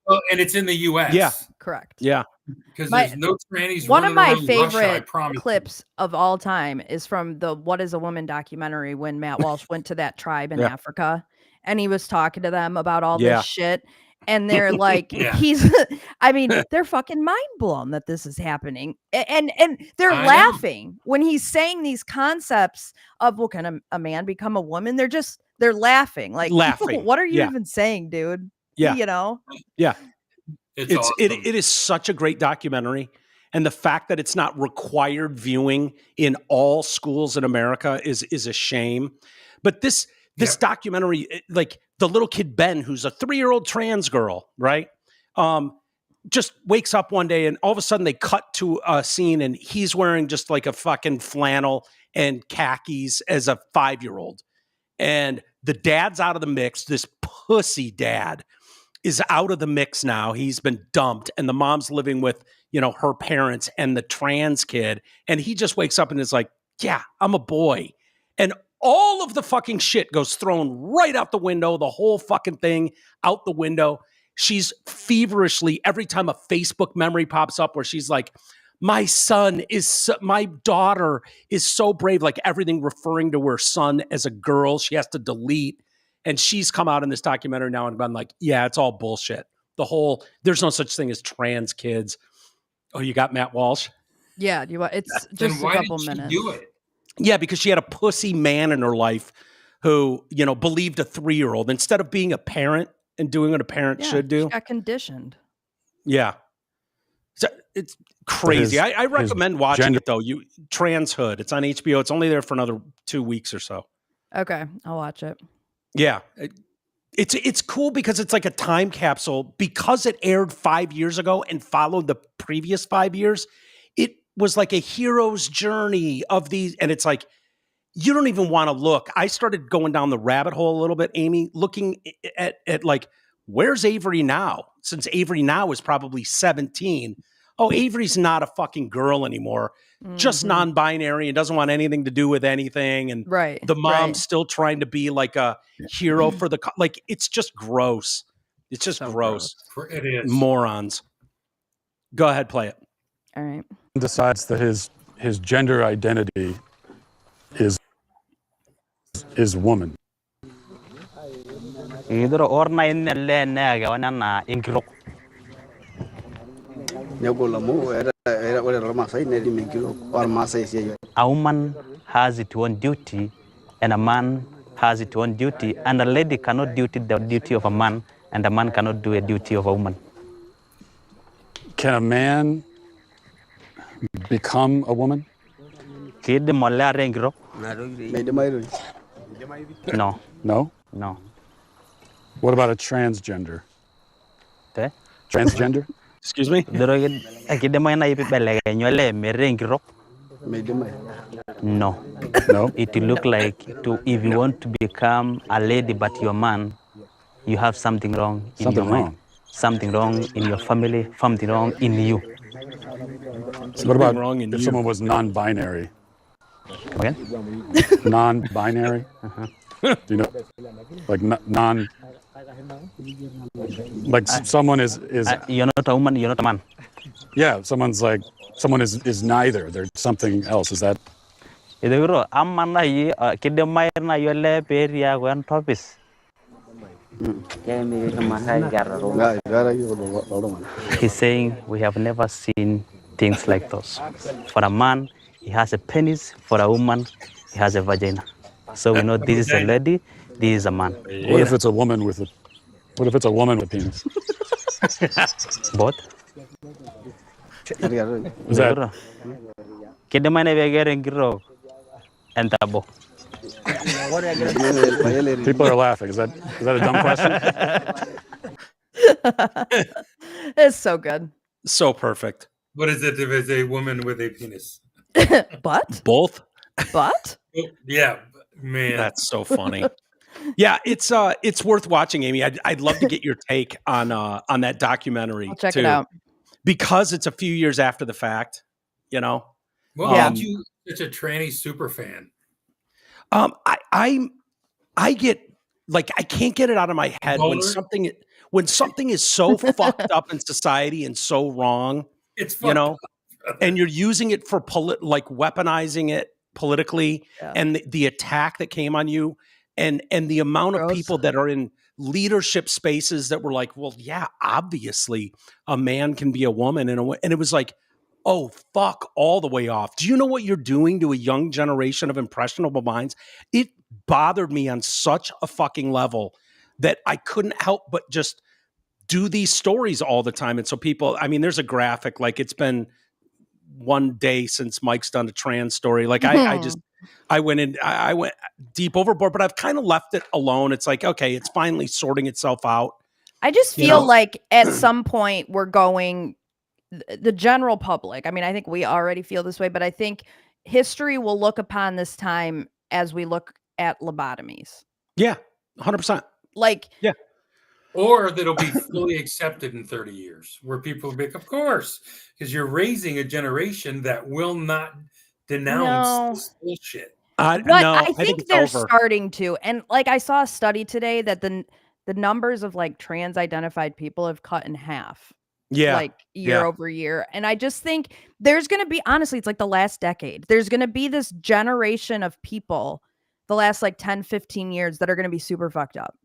Well, and it's in the U.S. Yeah. Correct. Yeah. Because there's no trannies. One of my favorite clips of all time is from the What is a Woman documentary when Matt Walsh went to that tribe in Africa and he was talking to them about all this shit. And they're like, they're fucking mind blown that this is happening. And they're laughing when he's saying these concepts of, well, can a man become a woman? They're laughing. Like, what are you even saying, dude? Yeah. You know? Yeah. It's awesome. It is such a great documentary. And the fact that it's not required viewing in all schools in America is a shame. But this documentary, like the little kid Ben, who's a 3-year-old trans girl, right? Just wakes up one day and all of a sudden they cut to a scene and he's wearing just like a fucking flannel and khakis as a 5-year-old. And the dad's out of the mix. This pussy dad is out of the mix now. He's been dumped and the mom's living with, her parents and the trans kid. And he just wakes up and is like, yeah, I'm a boy. And all of the fucking shit goes thrown right out the window, the whole fucking thing out the window. She's feverishly, every time a Facebook memory pops up where she's like, my daughter is so brave, like everything referring to her son as a girl, she has to delete. And she's come out in this documentary now and been like, yeah, it's all bullshit. There's no such thing as trans kids. Oh, you got Matt Walsh? Yeah, it's just a couple minutes. Do it? Yeah, because she had a pussy man in her life who, believed a 3-year-old instead of being a parent and doing what a parent should do. She got conditioned. Yeah. So it's crazy. I recommend watching it, though. Trans Hood. It's on HBO. It's only there for another 2 weeks or so. Okay, I'll watch it. Yeah. It's cool because it's like a time capsule. Because it aired 5 years ago and followed the previous 5 years, it was like a hero's journey of these. And it's like, you don't even want to look. I started going down the rabbit hole a little bit, Amy, looking at like, where's Avery now? Since Avery now is probably 17. Oh, Avery's not a fucking girl anymore. Just non-binary and doesn't want anything to do with anything. And the mom's still trying to be like a hero for it's just gross. It's just so gross. It is. Morons. Go ahead, play it. All right. Decides that his gender identity is woman. Auman has its own duty, and a man has its own duty, and a lady cannot do the duty of a man, and a man cannot do a duty of a woman. Can a man become a woman? No. No? No. What about a transgender? Okay. Transgender? Excuse me? No. No? It will look like if you want to become a lady but you're a man, you have something wrong in Something your mind. wrong. Something wrong in your family, something wrong in you. So what about wrong in if you. someone was non-binary? Come again? Non-binary? Do you know? Like non... Like someone is You're not a woman, you're not a man. yeah, someone is neither. They're something else. Is that... He's saying we have never seen things like those. For a man, he has a penis. For a woman, he has a vagina. So we know this is a lady, this is a man. What if it's a woman with a... What if it's a woman with a penis? Both? Is that... People are laughing. Is that a dumb question? It's so good. So perfect. What is it if it's a woman with a penis? But? Both? But? Yeah, man. That's so funny. Yeah, it's worth watching, Amy. I'd love to get your take on that documentary. I'll check too, it out. because it's a few years after the fact. You know, What made you such a tranny super fan? I get like I can't get it out of my head when something is so fucked up in society and so wrong. It's you know, and you're using it for like weaponizing it politically, and the attack that came on you. And the amount of people that are in leadership spaces that were like, well, yeah, obviously a man can be a woman. And it was like, oh, fuck, all the way off. Do you know what you're doing to a young generation of impressionable minds? It bothered me on such a fucking level that I couldn't help but just do these stories all the time. And so people, I mean, there's a graphic, like it's been one day since Mike's done a trans story. Like I went deep overboard, but I've kind of left it alone. It's like, okay, it's finally sorting itself out. I just feel like at some point we're going, the general public, I mean, I think we already feel this way, but I think history will look upon this time as we look at lobotomies. Yeah, 100%. Like, yeah. Or that'll be fully accepted in 30 years, where people will be like, of course, because you're raising a generation that will not denounce this bullshit. But I think they're starting to. And like I saw a study today that the numbers of like trans identified people have cut in half. Yeah. Like year over year. And I just think there's going to be, honestly, it's like the last decade. There's going to be this generation of people, the last like 10, 15 years that are going to be super fucked up.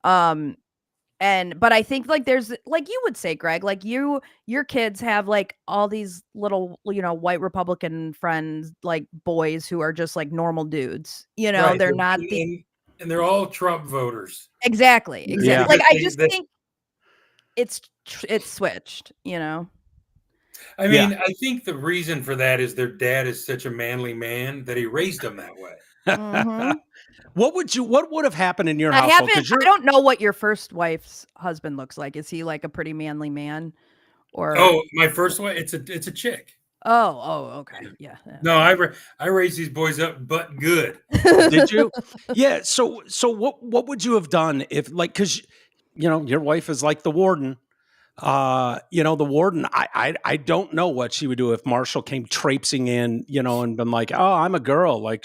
But I think like there's, like you would say, Greg, like your kids have like all these little, white Republican friends, like boys who are just like normal dudes, Right. They're not and they're all Trump voters. Exactly. Yeah. Like I just think it's switched, I mean, I think the reason for that is their dad is such a manly man that he raised them that way. Mm-hmm. What would have happened in your household? I don't know what your first wife's husband looks like. Is he like a pretty manly man? Or my first wife, it's a chick. Oh, okay. Yeah. No, I raised these boys up, but good. Did you? Yeah. So what would you have done if, like, because your wife is like the warden. The warden, I don't know what she would do if Marshall came traipsing in, and been like, oh, I'm a girl. Like,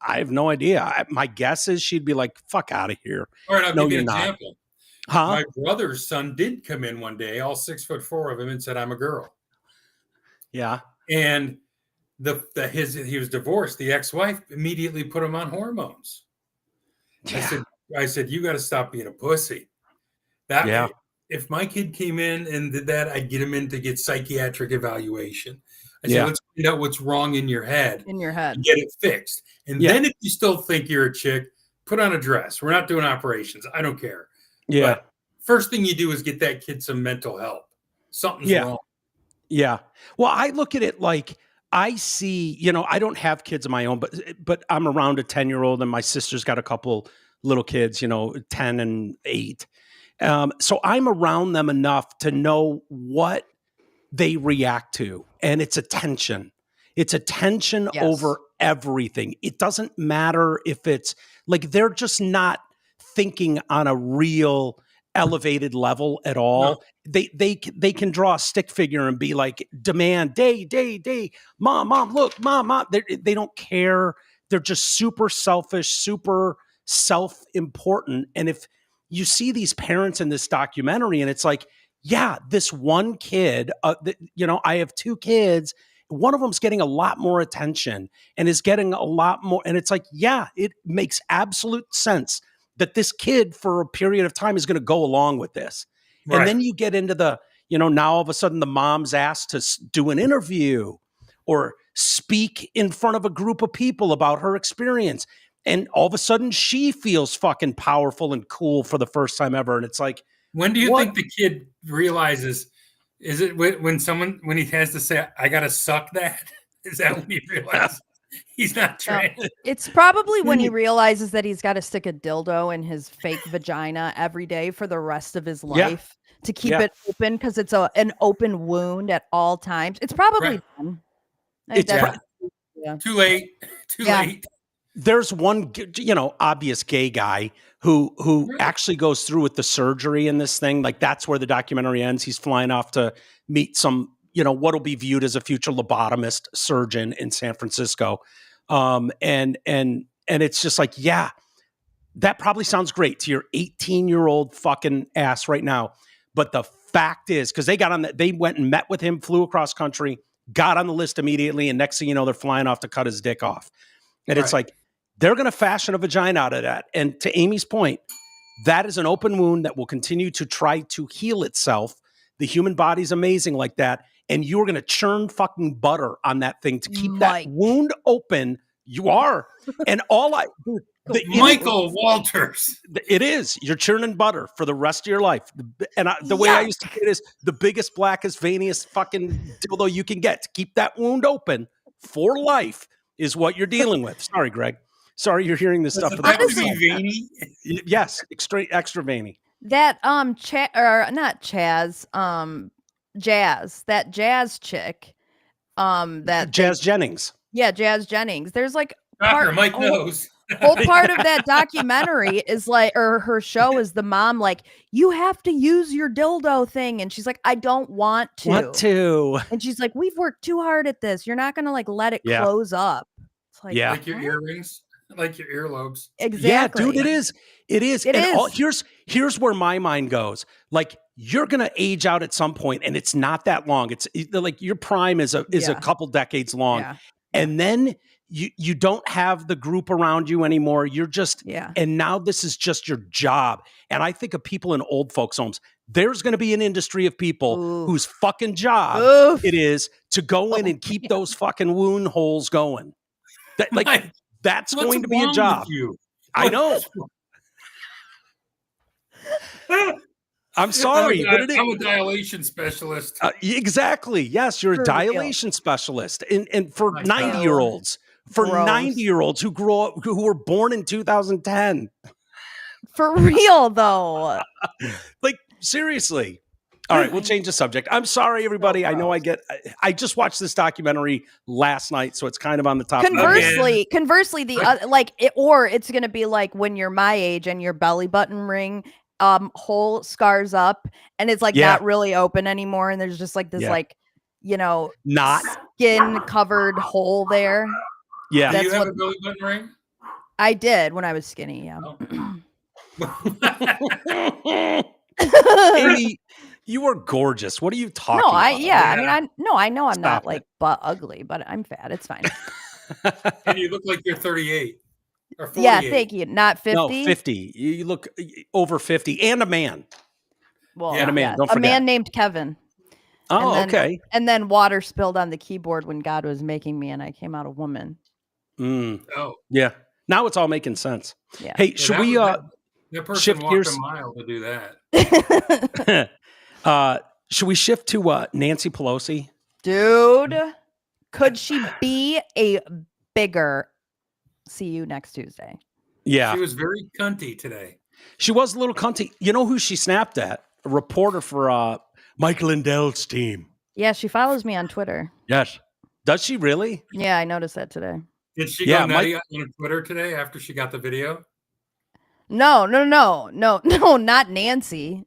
I have no idea. My guess is she'd be like, fuck out of here. All right, I'll give you an example. Huh? My brother's son did come in one day, all 6'4" of him, and said, I'm a girl. Yeah. And he was divorced. The ex-wife immediately put him on hormones. Yeah. I said, you got to stop being a pussy. If my kid came in and did that, I'd get him in to get psychiatric evaluation. I say, let's find out what's wrong in your head. In your head. And get it fixed. And then if you still think you're a chick, put on a dress. We're not doing operations. I don't care. Yeah. But first thing you do is get that kid some mental help. Something's wrong. Yeah. Well, I look at it like I see, I don't have kids of my own, but I'm around a 10-year-old and my sister's got a couple little kids, 10 and 8. So I'm around them enough to know what they react to. And it's attention. It's attention over everything. It doesn't matter if it's like they're just not thinking on a real elevated level at all. No. They can draw a stick figure and be like, demand, day, mom, look, mom. They don't care. They're just super selfish, super self-important. And if you see these parents in this documentary and it's like, yeah, this one kid, I have 2 kids. One of them's getting a lot more attention and is getting a lot more. And it's like, yeah, it makes absolute sense that this kid for a period of time is going to go along with this. Right. And then you get into the, now all of a sudden the mom's asked to do an interview or speak in front of a group of people about her experience. And all of a sudden she feels fucking powerful and cool for the first time ever. And it's like, when do you think the kid realizes, is it when he has to say, I got to suck that? Is that when he realizes he's not trans? It's probably when he realizes that he's got to stick a dildo in his fake vagina every day for the rest of his life to keep it open because it's an open wound at all times. It's probably done. Too late. Too late. There's one, obvious gay guy who actually goes through with the surgery in this thing. Like that's where the documentary ends. He's flying off to meet some, what'll be viewed as a future lobotomist surgeon in San Francisco. And it's just like, yeah, that probably sounds great to your 18-year-old fucking ass right now. But the fact is, because they went and met with him, flew across country, got on the list immediately, and next thing you know, they're flying off to cut his dick off. And it's like, they're going to fashion a vagina out of that. And to Amy's point, that is an open wound that will continue to try to heal itself. The human body's amazing like that. And you're going to churn fucking butter on that thing to keep that wound open. You are. And Michael Walters. It is. You're churning butter for the rest of your life. And the way I used to say it is the biggest, blackest, veiniest fucking dildo you can get to keep that wound open for life is what you're dealing with. Sorry, Greg. Sorry you're hearing this stuff. Veiny? Yes, extra veiny. That Jazz, that Jazz chick, Jazz Jennings. Yeah, Jazz Jennings. There's like Mike knows. Whole part of that documentary is like, or her show is the mom like, you have to use your dildo thing, and she's like, I don't want to. And she's like, we've worked too hard at this. You're not gonna like let it close up. It's like, like your earrings. Like your earlobes. Exactly. Yeah, dude, it is. Here's where my mind goes. Like, you're going to age out at some point, and it's not that long. It's like your prime is a couple decades long. Yeah. And then you don't have the group around you anymore. You're just, and now this is just your job. And I think of people in old folks' homes. There's going to be an industry of people whose fucking job it is to go in and keep those fucking wound holes going. That's going to be a job. I know. I'm sorry. I'm a dilation specialist. Exactly. Yes, you're a dilation specialist. And for 90-year-olds, for 90-year-olds who were born in 2010. For real, though. Like, seriously. All right, we'll change the subject. I'm sorry, everybody. I know I just watched this documentary last night, so it's kind of on the top. Conversely, it's going to be like when you're my age and your belly button ring hole scars up and it's like not really open anymore, and there's just like this not skin covered hole there. Yeah. Do you have a belly button ring? I did when I was skinny. Yeah. Oh. Amy, you are gorgeous. What are you talking about? I know I'm not like butt ugly, but I'm fat. It's fine. And you look like you're 38 or 48. Yeah, thank you. Not 50. No, 50. You look over 50 and a man. Well, and a man. Don't forget. A man named Kevin. Oh, and then, okay. And then water spilled on the keyboard when God was making me, and I came out a woman. Oh, yeah. Now it's all making sense. Yeah. Hey, should we that person shift walked gears? a mile to do that. Should we shift to Nancy Pelosi? Dude, could she be a bigger? See you next Tuesday. Yeah. She was very cunty today. She was a little cunty. You know who she snapped at? A reporter for Mike Lindell's team. Yeah, she follows me on Twitter. Yes. Does she really? Yeah, I noticed that today. Did she go nutty on Twitter today after she got the video? No, not Nancy.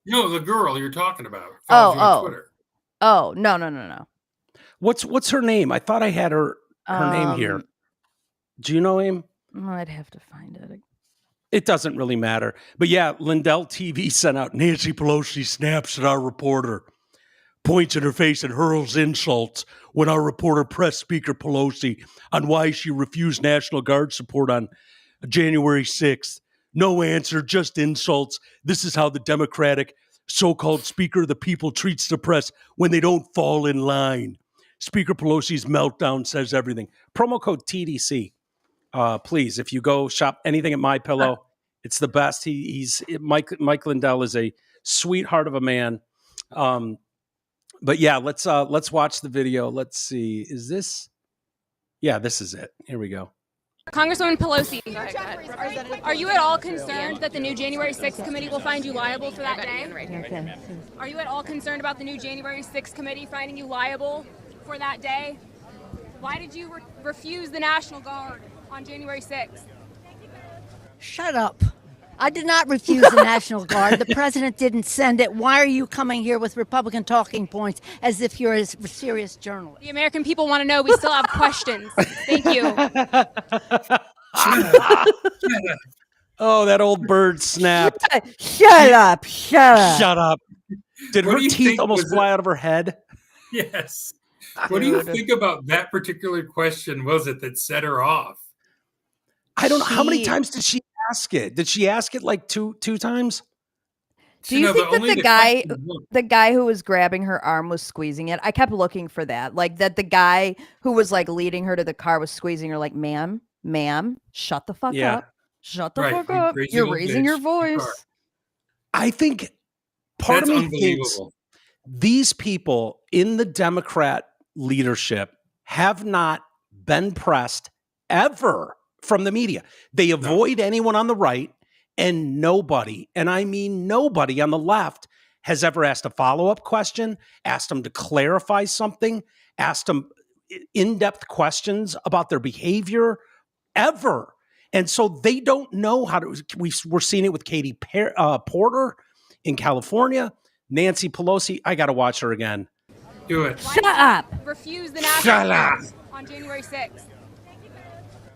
No, the girl you're talking about. Oh, Twitter. Oh, no. What's her name? I thought I had her name here. Do you know him? I'd have to find it. It doesn't really matter. But yeah, Lindell TV sent out Nancy Pelosi snaps at our reporter, points at her face and hurls insults when our reporter pressed Speaker Pelosi on why she refused National Guard support on January 6th. No answer, just insults. This is how the Democratic so-called Speaker of the People treats the press when they don't fall in line. Speaker Pelosi's meltdown says everything. Promo code TDC. Please, if you go shop anything at MyPillow, it's the best. Mike Lindell is a sweetheart of a man. But yeah, let's watch the video. Let's see. Is this? Yeah, this is it. Here we go. Congresswoman Pelosi, are you at all concerned that the new January 6th committee will find you liable for that day? Are you at all concerned about the new January 6th committee finding you liable for that day? Why did you refuse the National Guard on January 6th? Shut up. I did not refuse the National Guard. The president didn't send it. Why are you coming here with Republican talking points as if you're a serious journalist? The American people want to know. We still have questions. Thank you. Oh, that old bird snapped. Shut up. Shut up. Did her teeth almost fly out of her head? Yes. What do you think about that particular question was it that set her off? I don't know. How many times did she ask it? Did she ask it like two times? Do you think that the guy who was grabbing her arm was squeezing it? I kept looking for that. Like that the guy who was like leading her to the car was squeezing her like, ma'am, shut the fuck up. Shut the fuck up. You're raising your voice. I think part of me thinks these people in the Democrat leadership have not been pressed ever from the media. They avoid anyone on the right, and nobody, and I mean nobody on the left, has ever asked a follow-up question, asked them to clarify something, asked them in-depth questions about their behavior, ever. And so they don't know how to. We're seeing it with Katie Porter in California, Nancy Pelosi. I got to watch her again. Do it. Shut up. Refuse the National Guard on January 6th.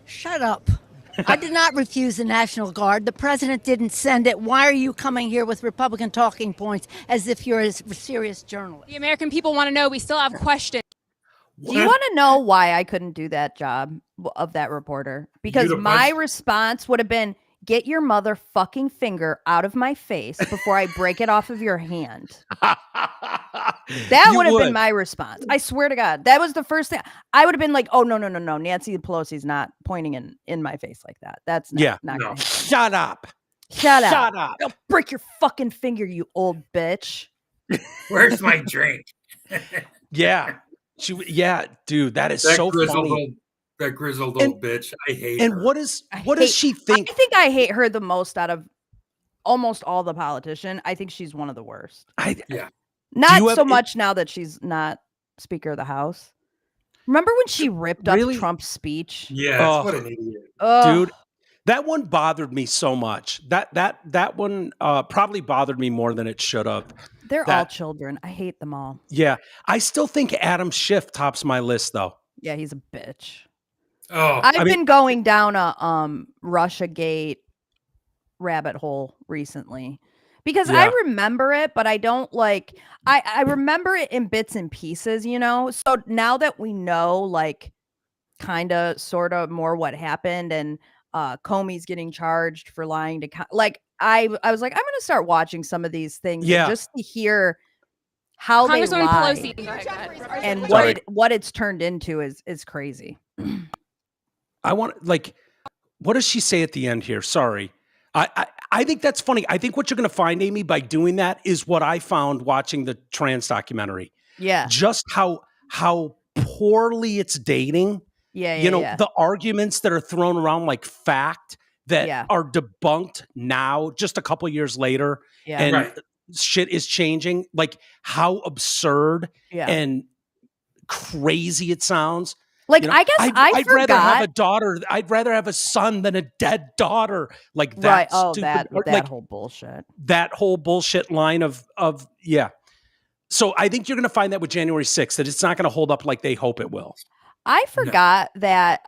Shut up. I did not refuse the National Guard. The president didn't send it. Why are you coming here with Republican talking points as if you're a serious journalist? The American people want to know. We still have questions. Do you want to know why I couldn't do that job of that reporter? Because my response would have been, get your motherfucking finger out of my face before I break it off of your hand. That would have been my response. I swear to God. That was the first thing. I would have been like, oh, no. Nancy Pelosi's not pointing in my face like that. That's not going to happen. Shut up. Shut up. I'll break your fucking finger, you old bitch. Where's my drink? Yeah. Dude, that is so funny. That grizzled old bitch. I hate her. And what does she think? I think I hate her the most out of almost all the politicians. I think she's one of the worst. Not so much now that she's not Speaker of the House. Remember when she ripped up Trump's speech? Yeah, what an idiot. Dude, that one bothered me so much. That one probably bothered me more than it should have. They're all children. I hate them all. Yeah. I still think Adam Schiff tops my list, though. Yeah, he's a bitch. Oh, I've been going down a Russiagate rabbit hole recently because I remember it, but I don't like. I remember it in bits and pieces, you know. So now that we know, like, kind of, sort of more what happened, and Comey's getting charged for lying to, I was like, I'm gonna start watching some of these things, just to hear how they Congresswoman lie Pelosi and Sorry. what it's turned into is crazy. I want, like, what does she say at the end here? Sorry. I think that's funny. I think what you're going to find, Amy, by doing that is what I found watching the trans documentary. Yeah. Just how poorly it's dating. Yeah. The arguments that are thrown around like fact that are debunked now, just a couple years later, and shit is changing. Like how absurd and crazy it sounds. Like, I guess I'd forgot. rather have a daughter. I'd rather have a son than a dead daughter. Like that. Right. Oh, stupid, that whole bullshit. That whole bullshit line of. So I think you're going to find that with January 6th, that it's not going to hold up like they hope it will. I forgot that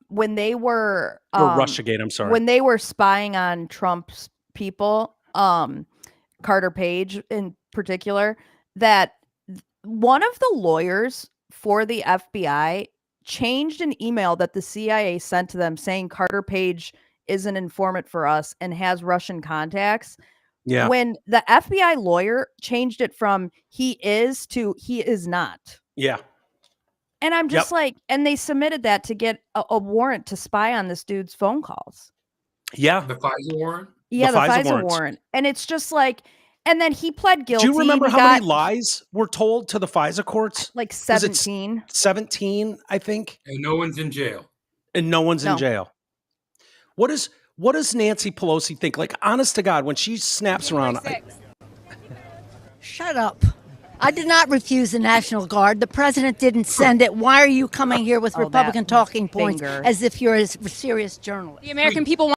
when they were or Russiagate, I'm sorry. When they were spying on Trump's people, Carter Page in particular, that one of the lawyers for the FBI changed an email that the CIA sent to them saying Carter Page is an informant for us and has Russian contacts. Yeah. When the FBI lawyer changed it from he is to he is not. Yeah. And I'm just like, and they submitted that to get a warrant to spy on this dude's phone calls. Yeah. The FISA warrant? Yeah, the FISA warrant. And it's just like, and then he pled guilty. Do you remember how many lies were told to the FISA courts? Like 17. 17, I think. And no one's in jail. And no one's in jail. What does Nancy Pelosi think? Like, honest to God, when she snaps around. Shut up. I did not refuse the National Guard. The president didn't send it. Why are you coming here with Republican talking points as if you're a serious journalist? The American people want.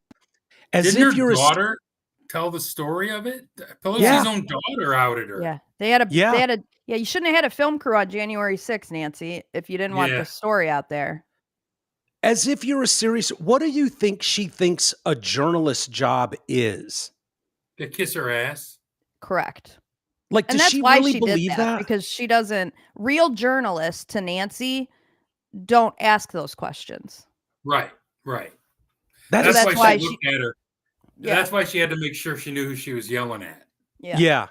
Didn't your daughter tell the story of it? Pelosi's own daughter outed her. Yeah. They had a you shouldn't have had a film crew on January 6th, Nancy, if you didn't want the story out there. As if you're a serious, what do you think she thinks a journalist's job is? To kiss her ass. Correct. Like, does she really believe that? Because she doesn't. Real journalists, to Nancy, don't ask those questions. Right. That's why she looked at her. Yeah. That's why she had to make sure she knew who she was yelling at. Yeah.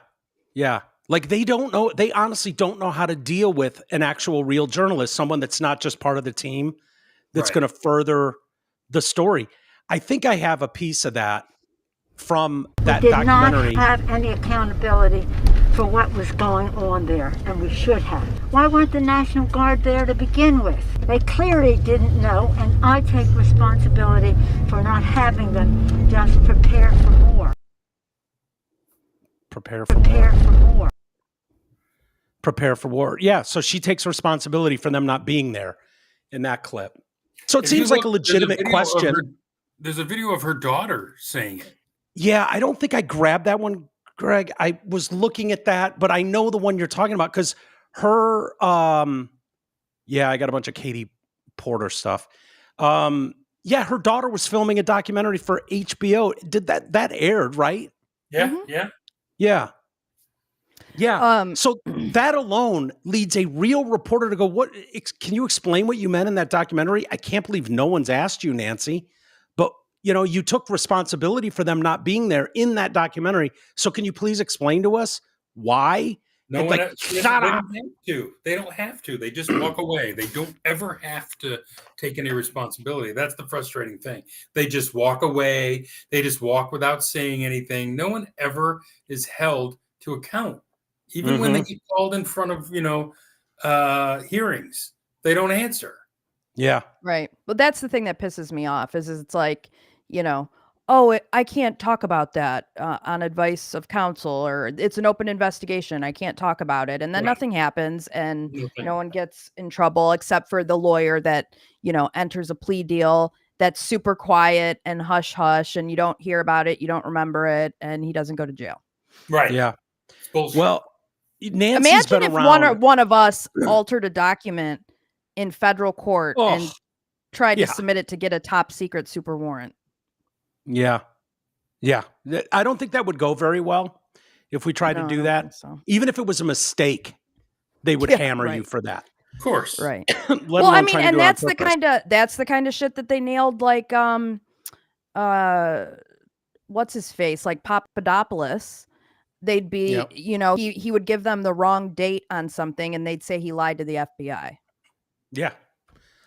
Like they don't know. They honestly don't know how to deal with an actual real journalist, someone that's not just part of the team, that's going to further the story. I think I have a piece of that from that documentary. We did not have any accountability for what was going on there, and we should have. Why weren't the National Guard there to begin with? They clearly didn't know, and I take responsibility for not having them just prepare for more. Prepare for war. Yeah, so she takes responsibility for them not being there in that clip. So it seems like a legitimate question. There's a video of her daughter saying it. Yeah, I don't think I grabbed that one, Greg. I was looking at that, but I know the one you're talking about because her, I got a bunch of Katie Porter stuff. Her daughter was filming a documentary for HBO. Did that aired, right? Yeah, Mm-hmm. Yeah. So that alone leads a real reporter to go, "What? Can you explain what you meant in that documentary? I can't believe no one's asked you, Nancy. But you took responsibility for them not being there in that documentary. So can you please explain to us why?" No one. They don't have to. They don't have to. They just walk away. They don't ever have to take any responsibility. That's the frustrating thing. They just walk away. They just walk without saying anything. No one ever is held to account. Even when they get called in front of, hearings, they don't answer. Yeah. Right. But that's the thing that pisses me off is it's like, I can't talk about that on advice of counsel, or it's an open investigation. I can't talk about it. And then nothing happens and no one gets in trouble except for the lawyer that, enters a plea deal that's super quiet and hush hush and you don't hear about it. You don't remember it. And he doesn't go to jail. Right. Yeah. Bullshit. Well, Nancy's imagine been if around. one of us altered a document in federal court and tried to submit it to get a top secret super warrant. Yeah. I don't think that would go very well if we tried to do that. So. Even if it was a mistake, they would hammer you for that. Of course. Right. Well, I mean, and that's the kind of shit that they nailed, like what's his face, like Papadopoulos. they'd be, he would give them the wrong date on something and they'd say he lied to the FBI. Yeah.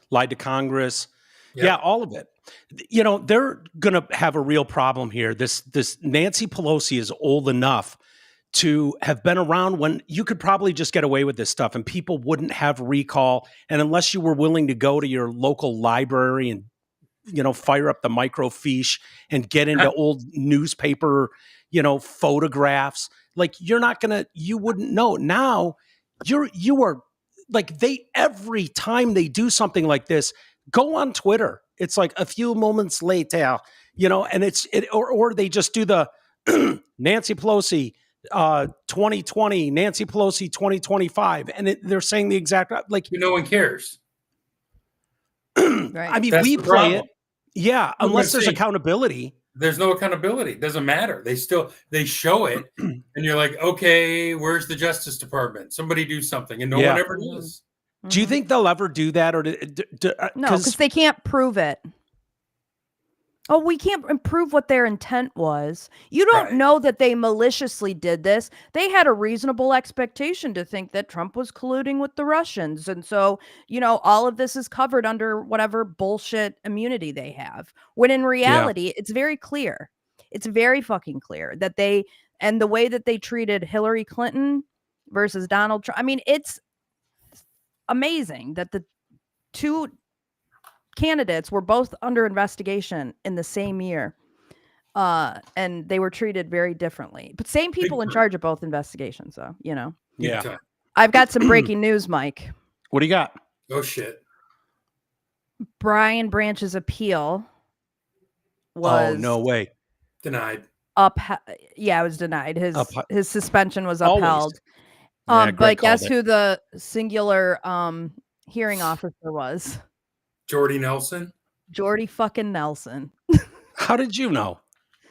Lied to Congress. Yep. Yeah, all of it. They're going to have a real problem here. This Nancy Pelosi is old enough to have been around when you could probably just get away with this stuff and people wouldn't have recall. And unless you were willing to go to your local library and, fire up the microfiche and get into old newspaper, photographs, like you wouldn't know. Now you are like every time they do something like this, go on Twitter. It's like a few moments later, and or they just do the Nancy Pelosi 2020, Nancy Pelosi 2025, and they're saying the exact no one cares. Right. I mean, we play it, yeah. Unless there's accountability. There's no accountability. It doesn't matter. They show it, and you're like, okay, where's the Justice Department? Somebody do something, and no one ever does. Do you think they'll ever do that, or no? Because they can't prove it. Oh, we can't prove what their intent was. You don't know that they maliciously did this. They had a reasonable expectation to think that Trump was colluding with the Russians. And so, all of this is covered under whatever bullshit immunity they have. When in reality, it's very clear. It's very fucking clear that and the way that they treated Hillary Clinton versus Donald Trump. I mean, it's amazing that the two candidates were both under investigation in the same year, and they were treated very differently, but same people in charge of both investigations. So yeah. I've got some breaking news, Mike. What do you got? Oh shit! Brian Branch's appeal was no way denied. It was denied. His suspension was upheld. But guess who the singular hearing officer was? Jordy Nelson. Jordy fucking Nelson. How did you know?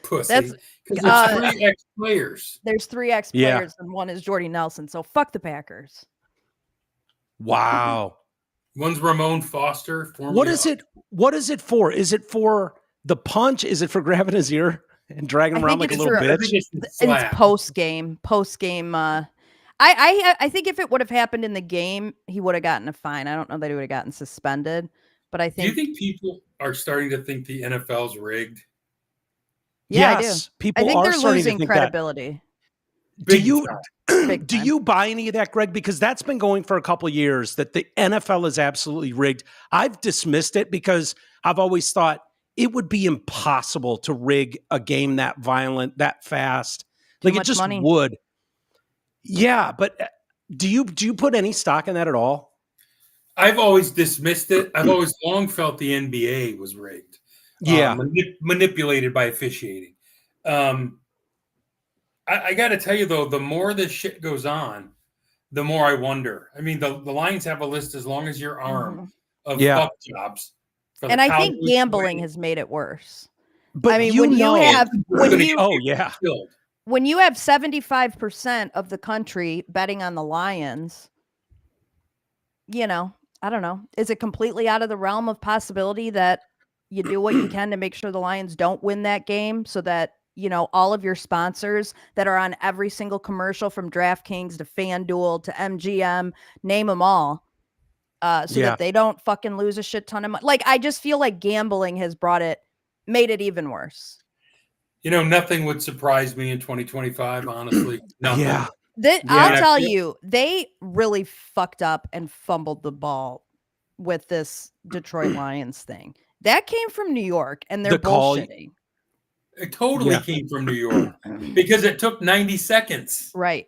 Pussy. There's 3 ex-players. There's 3 ex-players and one is Jordy Nelson. So fuck the Packers. Wow. One's Ramon Foster. What is it? What is it for? Is it for the punch? Is it for grabbing his ear and dragging him around like a little bitch? It's post game. I think if it would have happened in the game, he would have gotten a fine. I don't know that he would have gotten suspended. But I think. Do you think people are starting to think the NFL's rigged? Yeah, yes, I do. I think they're losing credibility. Do you buy any of that, Greg? Because that's been going for a couple of years that the NFL is absolutely rigged. I've dismissed it because I've always thought it would be impossible to rig a game that violent, that fast. Like it just would. Yeah, but do you put any stock in that at all? I've always dismissed it. I've always long felt the NBA was rigged. Yeah. Manipulated by officiating. I got to tell you, though, the more this shit goes on, the more I wonder. I mean, the Lions have a list as long as your arm of fuck jobs. And I think gambling has made it worse. But I mean, when you have 75% of the country betting on the Lions, I don't know. Is it completely out of the realm of possibility that you do what you can to make sure the Lions don't win that game so that, all of your sponsors that are on every single commercial from DraftKings to FanDuel to MGM, name them all, that they don't fucking lose a shit ton of money. Like, I just feel like gambling has made it even worse. Nothing would surprise me in 2025, honestly. Nothing. Yeah. I'll tell you, they really fucked up and fumbled the ball with this Detroit Lions thing. That came from New York, and they're bullshitting. It totally came from New York because it took 90 seconds. Right.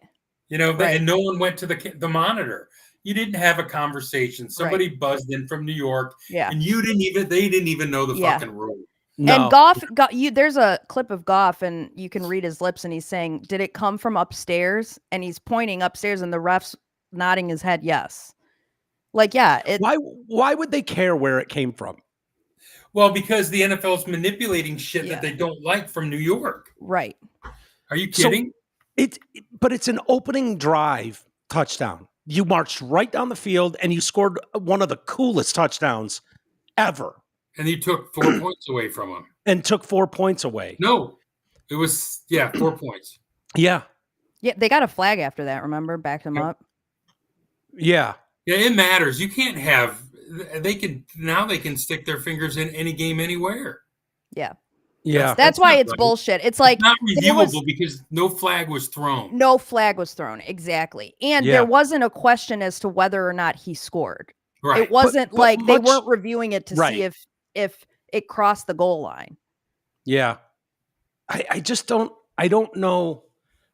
And no one went to the monitor. You didn't have a conversation. Somebody buzzed in from New York, and they didn't even know the fucking rule. No. And Goff there's a clip of Goff and you can read his lips and he's saying, did it come from upstairs? And he's pointing upstairs and the ref's nodding his head. Yes. Like, yeah. Why would they care where it came from? Well, because the NFL's manipulating shit that they don't like from New York. Right. Are you kidding? But it's an opening drive touchdown. You marched right down the field and you scored one of the coolest touchdowns ever. And he took 4 points away from him. And took 4 points away. No, it was 4 points. Yeah. Yeah, they got a flag after that, remember? Backed them up. Yeah. Yeah, it matters. You can't have they can stick their fingers in any game anywhere. Yeah. Yeah. That's why it's right. bullshit. It's like It's not reviewable because no flag was thrown. No flag was thrown, exactly. And there wasn't a question as to whether or not he scored. Right. It wasn't but like they weren't reviewing it to right. see if it crossed the goal line. Yeah. I just don't know.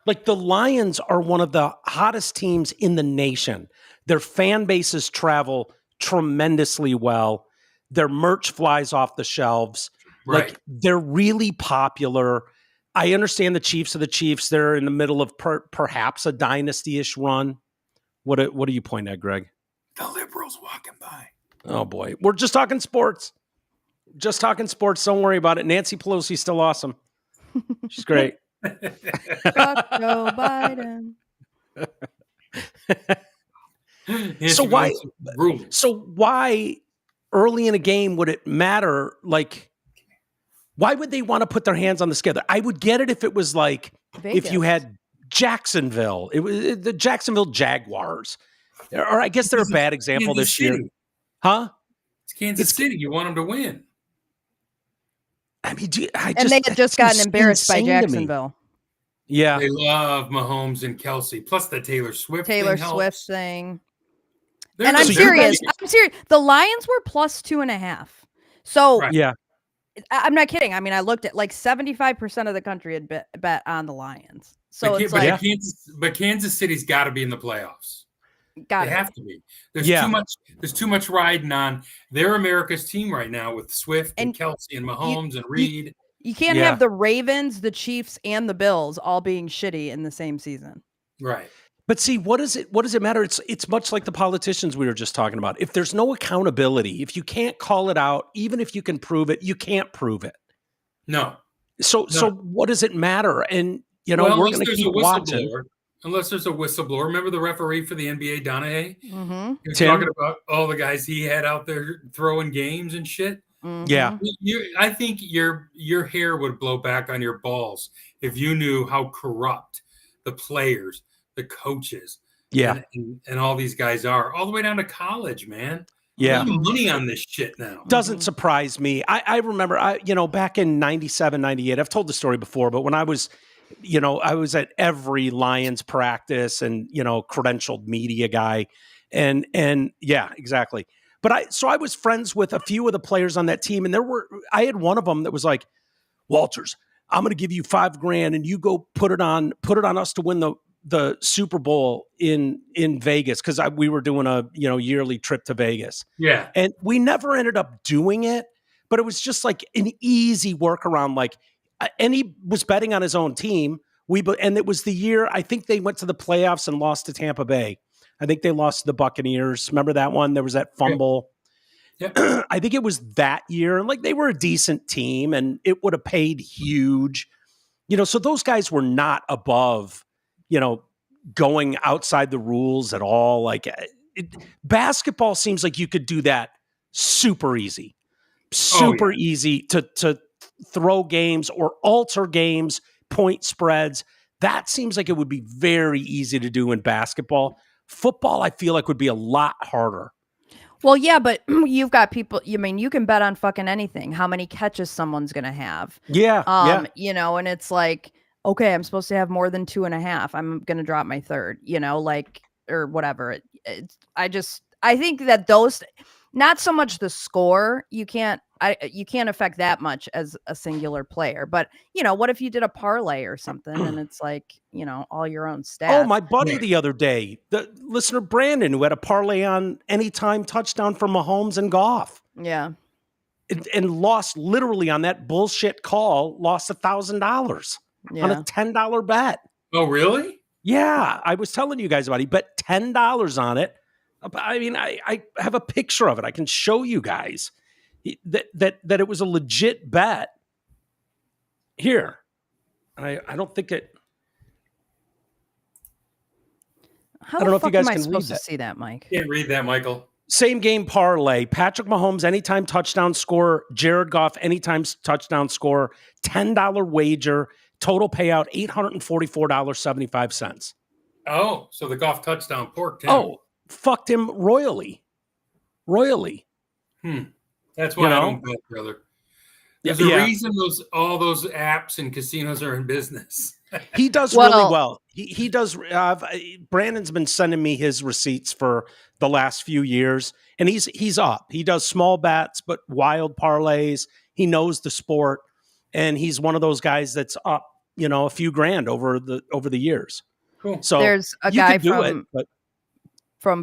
Like, the Lions are one of the hottest teams in the nation. Their fan bases travel tremendously well. Their merch flies off the shelves. Right. Like, they're really popular. I understand the Chiefs are the Chiefs. They're in the middle of perhaps a dynasty-ish run. What do you point at, Greg? The liberals walking by. Oh, boy. We're just talking sports. Just talking sports. Don't worry about it. Nancy Pelosi's still awesome. She's great. Fuck Joe Biden. So why early in a game would it matter? Like, why would they want to put their hands on the scale? I would get it if it was like Vegas. If you had Jacksonville, it was the Jacksonville Jaguars, or I guess they're a bad example Kansas this year, City. huh? It's Kansas City. You want them to win. I mean, they had just gotten embarrassed by Jacksonville. Yeah, they love Mahomes and Kelsey, plus the Taylor Swift thing. They're And I'm the- serious. The Lions were plus 2.5. So yeah. I'm not kidding. I mean, I looked at like 75% of the country had bet on the Lions. So it's like, Kansas City's got to be in the playoffs. They have to be. There's too much riding on. They're America's team right now with Swift and Kelsey and Mahomes and Reed. You can't have the Ravens, the Chiefs, and the Bills all being shitty in the same season. Right. But see, what does it matter? It's much like the politicians we were just talking about. If there's no accountability, if you can't call it out, even if you can prove it, you can't prove it. No. So what does it matter? And we're going to keep watching. Unless there's a whistleblower. Remember the referee for the NBA, Donahue? Mm-hmm. He was talking about all the guys he had out there throwing games and shit. Mm-hmm. Yeah. I think your hair would blow back on your balls if you knew how corrupt the players, the coaches, and all these guys are, all the way down to college, man. Yeah. Money on this shit now. Doesn't surprise me. I remember, back in 97, 98, I've told the story before, but when I was at every Lions practice and, credentialed media guy. And yeah, exactly. But I was friends with a few of the players on that team. And I had one of them that was like, Walters, I'm going to give you $5,000 and you go put it on us to win the Super Bowl in Vegas. Cause we were doing a, yearly trip to Vegas. Yeah. And we never ended up doing it, but it was just like an easy workaround. Like, and he was betting on his own team. And it was the year, I think they went to the playoffs and lost to Tampa Bay. I think they lost to the Buccaneers. Remember that one? There was that fumble. Yeah. I think it was that year. And like, they were a decent team and it would have paid huge, so those guys were not above, going outside the rules at all. Like basketball seems like you could do that super easy, easy to throw games or alter games, point spreads. That seems like it would be very easy to do in basketball. Football, I feel like, would be a lot harder. Well, yeah, but you've got people, you can bet on fucking anything, how many catches someone's going to have. Yeah. And it's like, okay, I'm supposed to have more than 2.5. I'm going to drop my third, or whatever. I think that those, not so much the score, you can't affect that much as a singular player, but what if you did a parlay or something and it's like, all your own stats. Oh, my buddy the other day, the listener Brandon, who had a parlay on anytime touchdown for Mahomes and Goff. Yeah. And lost literally on that bullshit call, lost $1,000 on a $10 bet. Oh, really? Yeah. I was telling you guys about it. He bet $10 on it. I mean, I have a picture of it. I can show you guys that it was a legit bet. Here. I don't think it. How I don't know if you guys am I can supposed read to see that, Mike? Can't read that, Michael. Same game parlay. Patrick Mahomes, anytime touchdown score. Jared Goff, anytime touchdown score. $10 wager. Total payout $844.75. Oh, so the golf touchdown porked him. Oh, fucked him royally. That's why I don't bet, brother. There's a reason all those apps and casinos are in business. He does really well. He does. Brandon's been sending me his receipts for the last few years, and he's up. He does small bets, but wild parlays. He knows the sport, and he's one of those guys that's up, a few grand over the years. Cool. So there's a guy from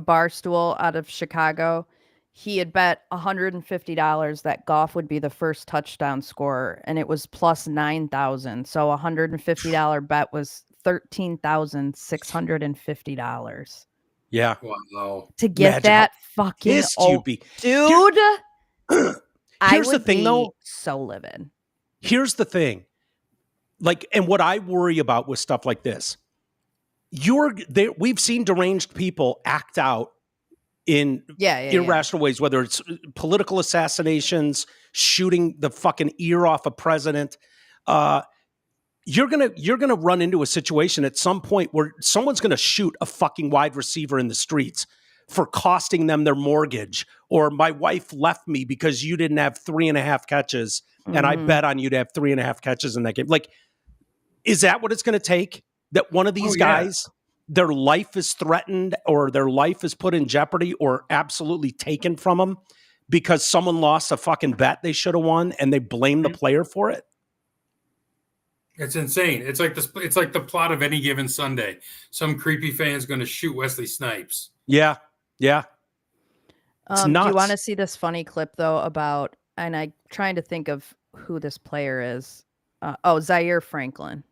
Barstool out of Chicago. He had bet $150 that Goff would be the first touchdown scorer, and it was plus 9,000. So $150 bet was $13,650. Yeah. Wow. To get that fucking dude. Here's the thing, though. So livid. Here's the thing. And what I worry about with stuff like this, we've seen deranged people act out in irrational ways, whether it's political assassinations, shooting the fucking ear off a president. You're gonna run into a situation at some point where someone's gonna shoot a fucking wide receiver in the streets for costing them their mortgage, or my wife left me because you didn't have 3.5 catches, and I bet on you to have 3.5 catches in that game. Is that what it's gonna take? That one of these guys, their life is threatened, or their life is put in jeopardy, or absolutely taken from them because someone lost a fucking bet they should have won, and they blame the player for it? It's insane. It's like the plot of Any Given Sunday. Some creepy fan's going to shoot Wesley Snipes. Yeah. It's nuts. Do you want to see this funny clip though about? And I'm trying to think of who this player is. Zaire Franklin.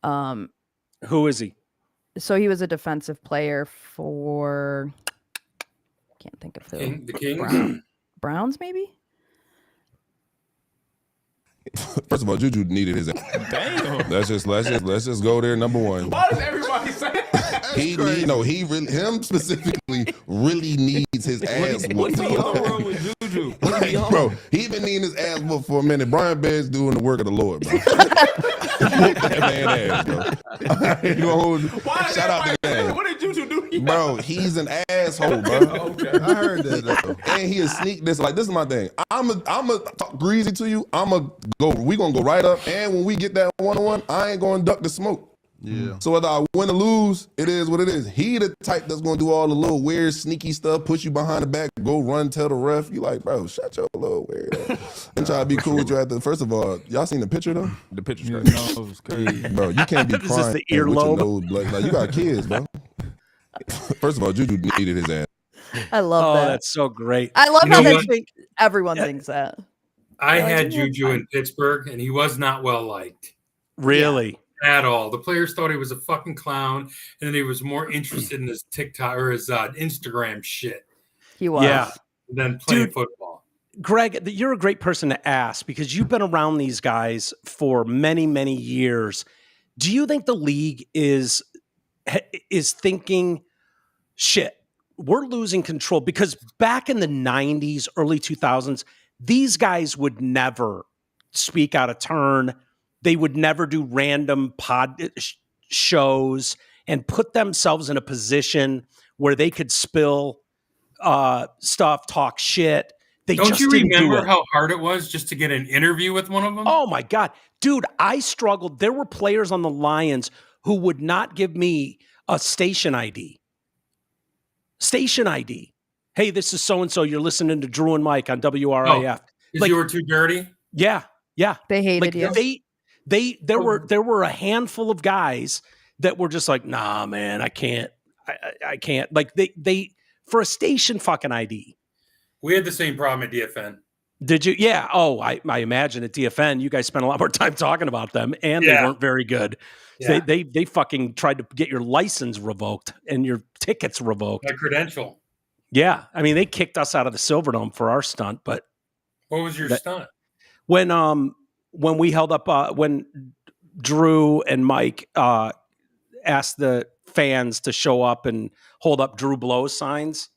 Who is he? So he was a defensive player for, can't think of who. The Kings? Browns, maybe? First of all, Juju needed his ass. Damn. Let's just go there. Number one. Why does everybody say that? Him specifically really needs his ass whooped. What's wrong with Juju? Bro, he been needing his ass whooped for a minute. Brian Bears doing the work of the Lord, bro. That man ass, bro. Shout out to that. What did Juju do? Bro, he's an asshole, bro. Okay. I heard that. And he is sneak this. This is my thing. I'm a talk greasy to you. We gonna go right up. And when we get that 1-on-1, I ain't gonna duck the smoke. Yeah. So whether I win or lose, it is what it is. He the type that's gonna do all the little weird, sneaky stuff, push you behind the back, go run, tell the ref. You like, bro, shut your little weird ass. And try to be cool with you after. First of all, y'all seen the picture though? The picture's crazy. Bro, you can't be crying. Is this the earlobe? You got kids, bro. First of all, Juju needed his ass. I love that. That's so great. I love how everyone thinks that. I had Juju in Pittsburgh, and he was not well liked. Really? At all. The players thought he was a fucking clown, and then he was more interested in his TikTok or his Instagram shit. He was. Than playing football. Greg, you're a great person to ask because you've been around these guys for many, many years. Do you think the league is thinking, shit, we're losing control? Because back in the 90s, early 2000s, these guys would never speak out of turn. They would never do random shows and put themselves in a position where they could spill stuff, talk shit. Don't you remember how hard it was just to get an interview with one of them? Oh my God. Dude, I struggled. There were players on the Lions who would not give me a station ID. Station ID. Hey, this is so-and-so. You're listening to Drew and Mike on WRIF. Because you were too dirty? Yeah. They hated you. There were a handful of guys that were just like, nah, man, I can't. I can't. Like they for a station fucking ID. We had the same problem at DFN. Did you? Yeah. Oh, I imagine at DFN, you guys spent a lot more time talking about them, and they weren't very good. Yeah. They fucking tried to get your license revoked and your tickets revoked. My credential. Yeah. I mean, they kicked us out of the Silverdome for our stunt, but what was your stunt? When we held up, when Drew and Mike asked the fans to show up and hold up Drew Blows signs,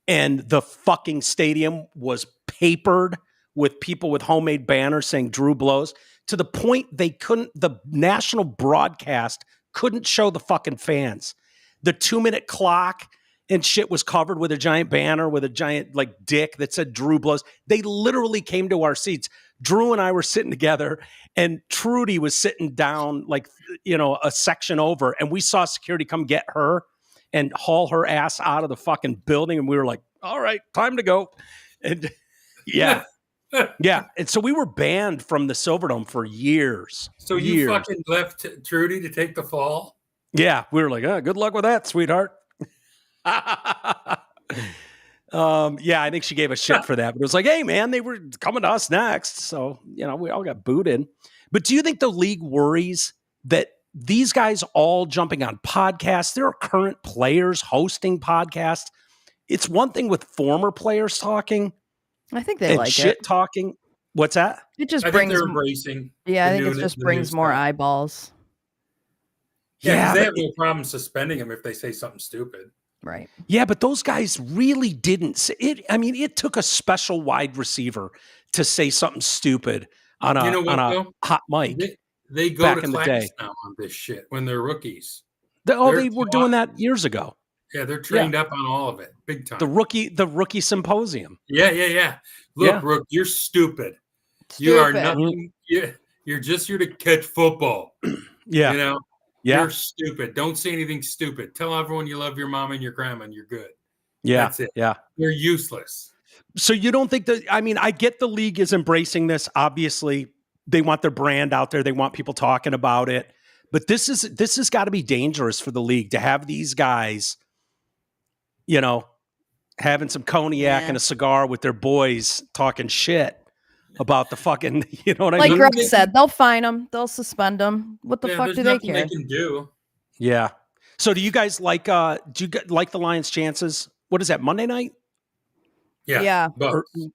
and the fucking stadium was papered with people with homemade banners saying Drew Blows. to the point the national broadcast couldn't show the fucking fans. The 2-minute clock and shit was covered with a giant banner with a giant like dick that said Drew blows. They literally came to our seats. Drew and I were sitting together and Trudy was sitting down like, a section over, and we saw security come get her and haul her ass out of the fucking building. And we were like, all right, time to go. And yeah. Yeah. And so we were banned from the Silverdome for years. So you fucking left Trudy to take the fall? Yeah. We were like, good luck with that, sweetheart. Yeah, I think she gave us shit for that. But it was like, hey, man, they were coming to us next. So, we all got booted. But do you think the league worries that these guys all jumping on podcasts, there are current players hosting podcasts? It's one thing with former players talking. I think they like shit it. talking. What's that? It just I brings. think they're embracing. Yeah, I think it just brings more eyeballs. Yeah, they have no problem suspending them if they say something stupid. Right. Yeah, but those guys really didn't say it. I mean, it took a special wide receiver to say something stupid on a hot mic. They go back to in the class day now on this shit when they're rookies. They were doing that years ago. Yeah, they're trained up on all of it, big time. The rookie symposium. Yeah. Look, Rook, you're stupid. You are nothing. You're just here to catch football. Yeah. You're stupid. Don't say anything stupid. Tell everyone you love your mom and your grandma and you're good. Yeah. That's it. Yeah. You're useless. So you don't think that, I mean, I get the league is embracing this. Obviously, they want their brand out there. They want people talking about it. But this has got to be dangerous for the league to have these guys, having some cognac and a cigar with their boys talking shit about the fucking, you know what I mean? Like Greg said, they'll fine them. They'll suspend them. What the fuck do they care? They can do. Yeah. So do you guys like the Lions' chances? What is that, Monday night? Yeah.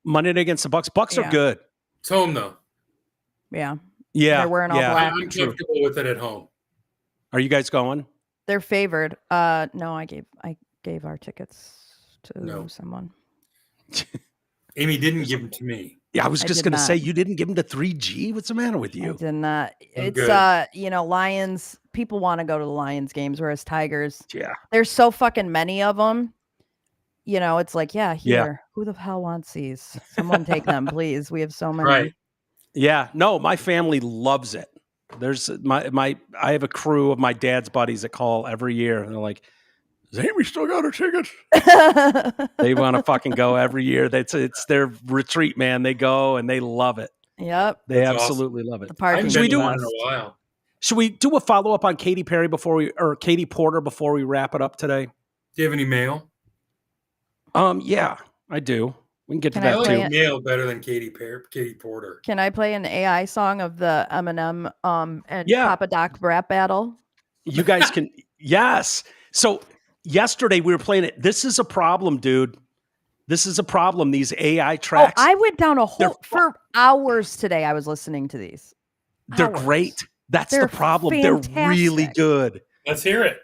Monday night against the Bucks. Bucks are good. It's home though. Yeah. Yeah. They're wearing all black. I'm comfortable with it at home. Are you guys going? They're favored. No, I gave our tickets to someone. Amy didn't give them to me. Yeah, I was just going to say, you didn't give them to 3G? What's the matter with you? I did not. It's, Lions, people want to go to the Lions games, whereas Tigers, there's so fucking many of them. It's like, who the hell wants these? Someone take them, please. We have so many. Right. Yeah, no, my family loves it. There's I have a crew of my dad's buddies that call every year, and they're like, "Has Amy still got her tickets?" They want to fucking go every year. It's their retreat, man. They go and they love it. Yep, they absolutely love it. The party should we do in a while? Should we do a follow up on Katy Perry Katy Porter before we wrap it up today? Do you have any mail? Yeah, I do. We can get to that too. I like mail better than Katy Porter. Can I play an AI song of the Eminem and Papa Doc rap battle? You guys can. Yes. So yesterday we were playing it. This is a problem, dude. This is a problem. These AI tracks. Oh, I went down for hours today. I was listening to these. They're great. That's the problem. Fantastic. They're really good. Let's hear it.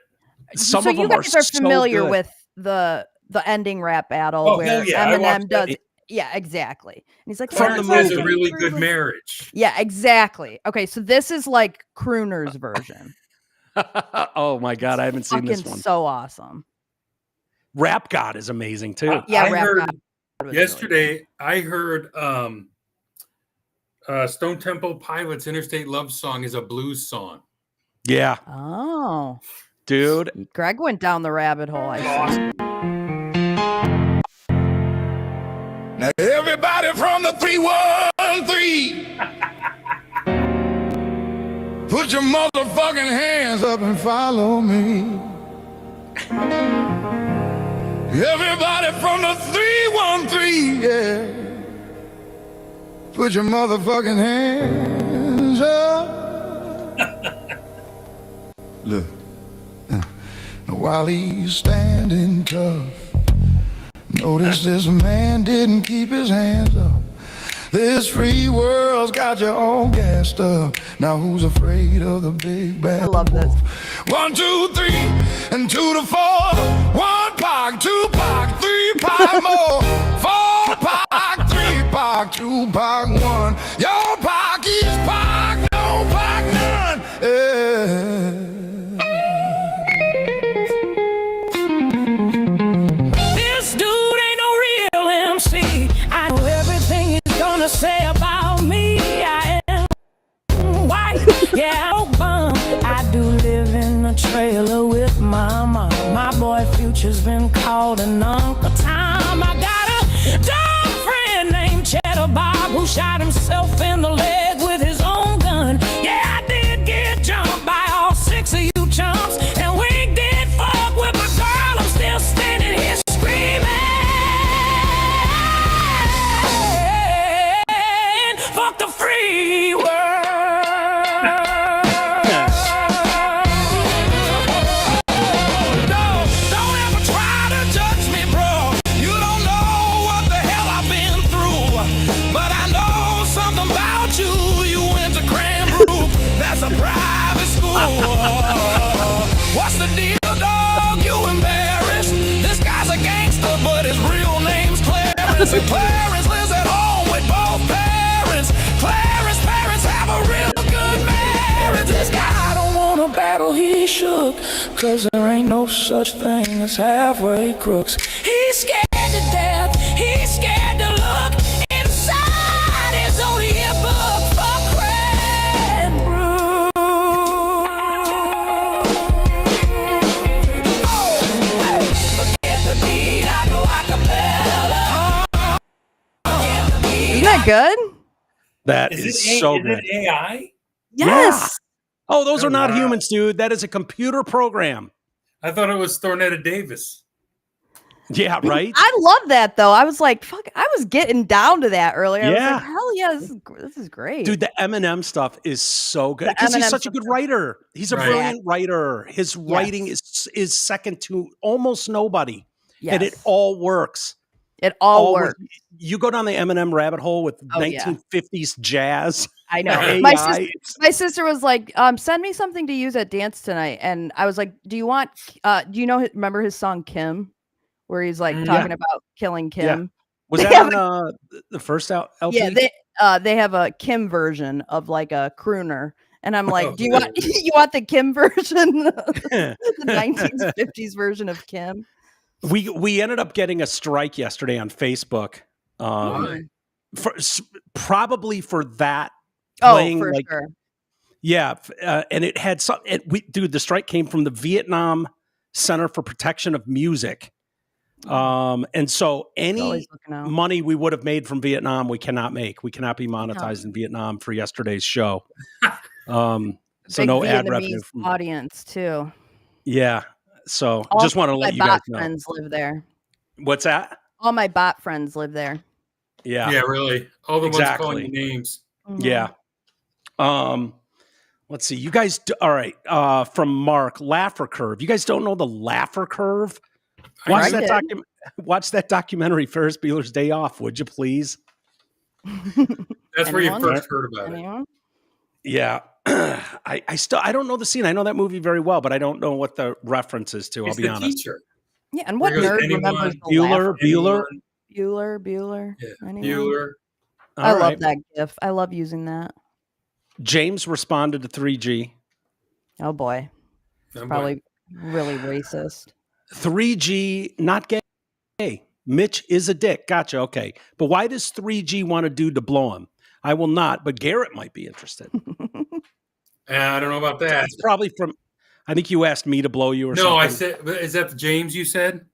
Some of them you guys are familiar so with the ending rap battle where Eminem does it. Yeah, exactly. And he's like, from the movie, a really good marriage. Yeah, exactly. Okay, so this is like Crooner's version. Oh my God, I haven't seen this one. So awesome. Rap God is amazing too. Yesterday, I heard Stone Temple Pilots' Interstate Love Song is a blues song. Yeah. Oh. Dude. Greg went down the rabbit hole. Now everybody from the 313, put your motherfucking hands up and follow me. Everybody from the 313, yeah, put your motherfucking hands up. Look, while he's standing tough, notice this man didn't keep his hands up. This free world's got you all gassed up. Now who's afraid of the big bad I love this. 1, 2, 3, and 2 to 4. 1 pack, 2 pack, 3 pack more. 4 pack, 3 pack, 2 pack 1. Your pack is pack to say about me? I am white, yeah, I'm bum. I do live in a trailer with my mom. My boy Future's been called an Uncle Tom. I got a dumb friend named Cheddar Bob who shot himself in the leg with his own gun. Yeah, I did get jumped by all 6 of you chumps, and we did fuck with my girl. I'm still standing here screaming, fuck the free world. Don't ever try to judge me, bro. You don't know what the hell I've been through, but I know something about you. You went to Cranbrook, that's a private school. What's the deal, dog? You embarrassed? This guy's a gangster, but his real name's Clarence. And Clarence lives at home with both parents. Clarence's parents have a real good marriage. This guy don't want to battle, he shook, 'cause there ain't no such thing as halfway crooks. He's scared to death, he's scared to look inside his own yearbook for Cranbrook. Isn't that good? That is so good. Is it AI? Yes. Yeah. Oh, those Oh, are not wow. humans, dude. That is a computer program. I thought it was Thornetta Davis. Yeah, right? I love that though. I was like, fuck, I was getting down to that earlier. I was Yeah. like, hell yeah, this is great. Dude, the Eminem stuff is so good The because he's Eminem such a good writer. He's a Right. brilliant writer. His writing is second to almost nobody, and it all works. It all Always- works. You go down the Eminem rabbit hole with Oh, yeah. 1950s jazz. I know. AI, My sister was like, send me something to use at dance tonight. And I was like, do you know, remember his song Kim? Where he's like talking about killing Kim. Was They that have on the first LP? Yeah, they have a Kim version of like a crooner. And I'm like, do you want you want the Kim version? The 1950s version of Kim? We ended up getting a strike yesterday on Facebook. Probably for that. Playing, for sure. Yeah, and it had some. Dude, the strike came from the Vietnam Center for Protection of Music, and so any money we would have made from Vietnam, we cannot make. We cannot be monetized in Vietnam for yesterday's show. So Big no ad Vietnamese revenue from audience too. Yeah, so All just want to let you guys know. My bot friends live there. What's that? All my bot friends live there. Yeah, Yeah, really. All the ones calling you names. Yeah. Let's see. You guys, all right. From Mark, Laffer Curve. You guys don't know the Laffer Curve? Watch that documentary, Ferris Bueller's Day Off, would you please? That's where you first heard about it. Yeah. I don't know the scene. I know that movie very well, but I don't know what the reference is to. I'll be honest. Teacher. Yeah, and what nerd remembers the Bueller? Bueller. Yeah. Anyone? Bueller. I love that GIF. I love using that. James responded to 3G. Oh boy. It's probably really racist. 3G, not gay. Mitch is a dick. Gotcha. Okay. But why does 3G want a dude to blow him? I will not, but Garrett might be interested. I don't know about that. It's probably from, I think you asked me to blow you or something. No, I said, is that the James you said?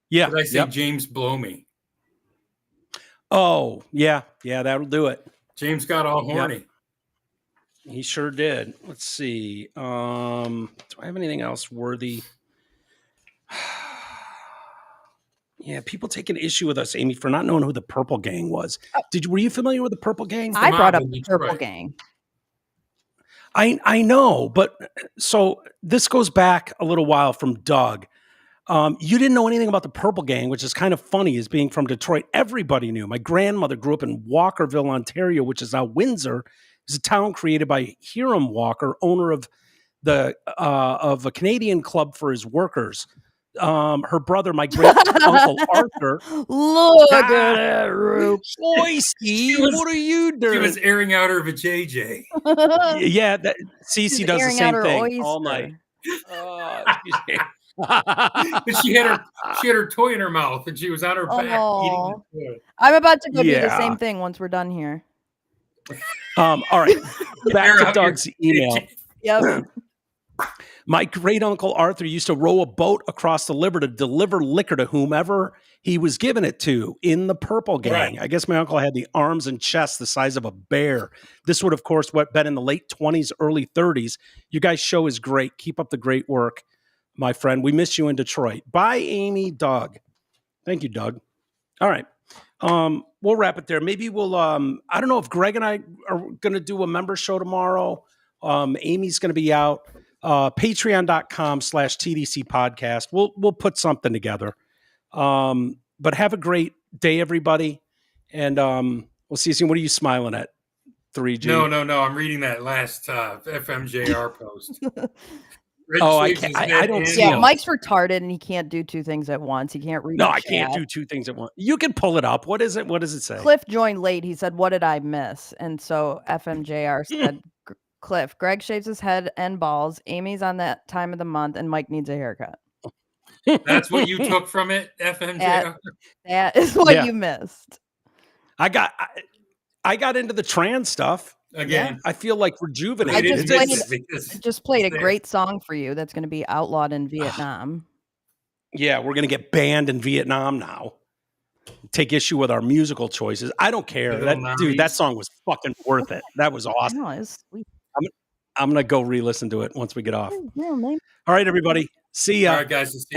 Yeah. Did I say James blow me? Oh, yeah. Yeah, that'll do it. James got all horny. Yep. He sure did. Let's see. Do I have anything else worthy? Yeah, people take an issue with us, Amy, for not knowing who the Purple Gang was. Were you familiar with the Purple Gang? I brought up the Purple Gang. I know, but so this goes back a little while from Doug. You didn't know anything about the Purple Gang, which is kind of funny as being from Detroit. Everybody knew. My grandmother grew up in Walkerville, Ontario, which is now Windsor. It's a town created by Hiram Walker, owner of a Canadian club for his workers. Her brother, my great uncle Arthur. Look at that roof. Boy, Steve, what are you doing? She was airing out her vajayjay. Yeah, Cece does the same thing oyster. all night. But she had she had her toy in her mouth and she was on her back eating the toy. I'm about to go do the same thing once we're done here. All right. Back to Doug's email. Yep. My great uncle Arthur used to row a boat across the river to deliver liquor to whomever he was giving it to in the Purple Gang. Right. I guess my uncle had the arms and chest the size of a bear. This would, of course, been in the late 20s, early 30s. You guys' show is great. Keep up the great work, my friend. We miss you in Detroit. Bye, Amy, Doug. Thank you, Doug. All right. We'll wrap it there. Maybe we'll, I don't know if Greg and I are going to do a member show tomorrow. Amy's going to be out. Patreon.com/TDC Podcast. We'll put something together. But have a great day, everybody. And we'll see you soon. What are you smiling at? 3G? No. I'm reading that last FMJR post. I don't see it. Mike's retarded and he can't do two things at once. He can't read. No, I can't do two things at once. You can pull it up. What is it? What does it say? Cliff joined late. He said, "What did I miss?" And so FMJR said, Cliff, Greg shaves his head and balls. Amy's on that time of the month, and Mike needs a haircut. That's what you took from it, FMJR? That is what you missed. I got into the trans stuff. Again. I feel like rejuvenated. I just played a great song for you that's going to be outlawed in Vietnam. Yeah, we're going to get banned in Vietnam now. Take issue with our musical choices. I don't care. That song was fucking worth it. That was awesome. No, it's sweet. I'm going to go re-listen to it once we get off. All right, everybody. See ya. All right, guys.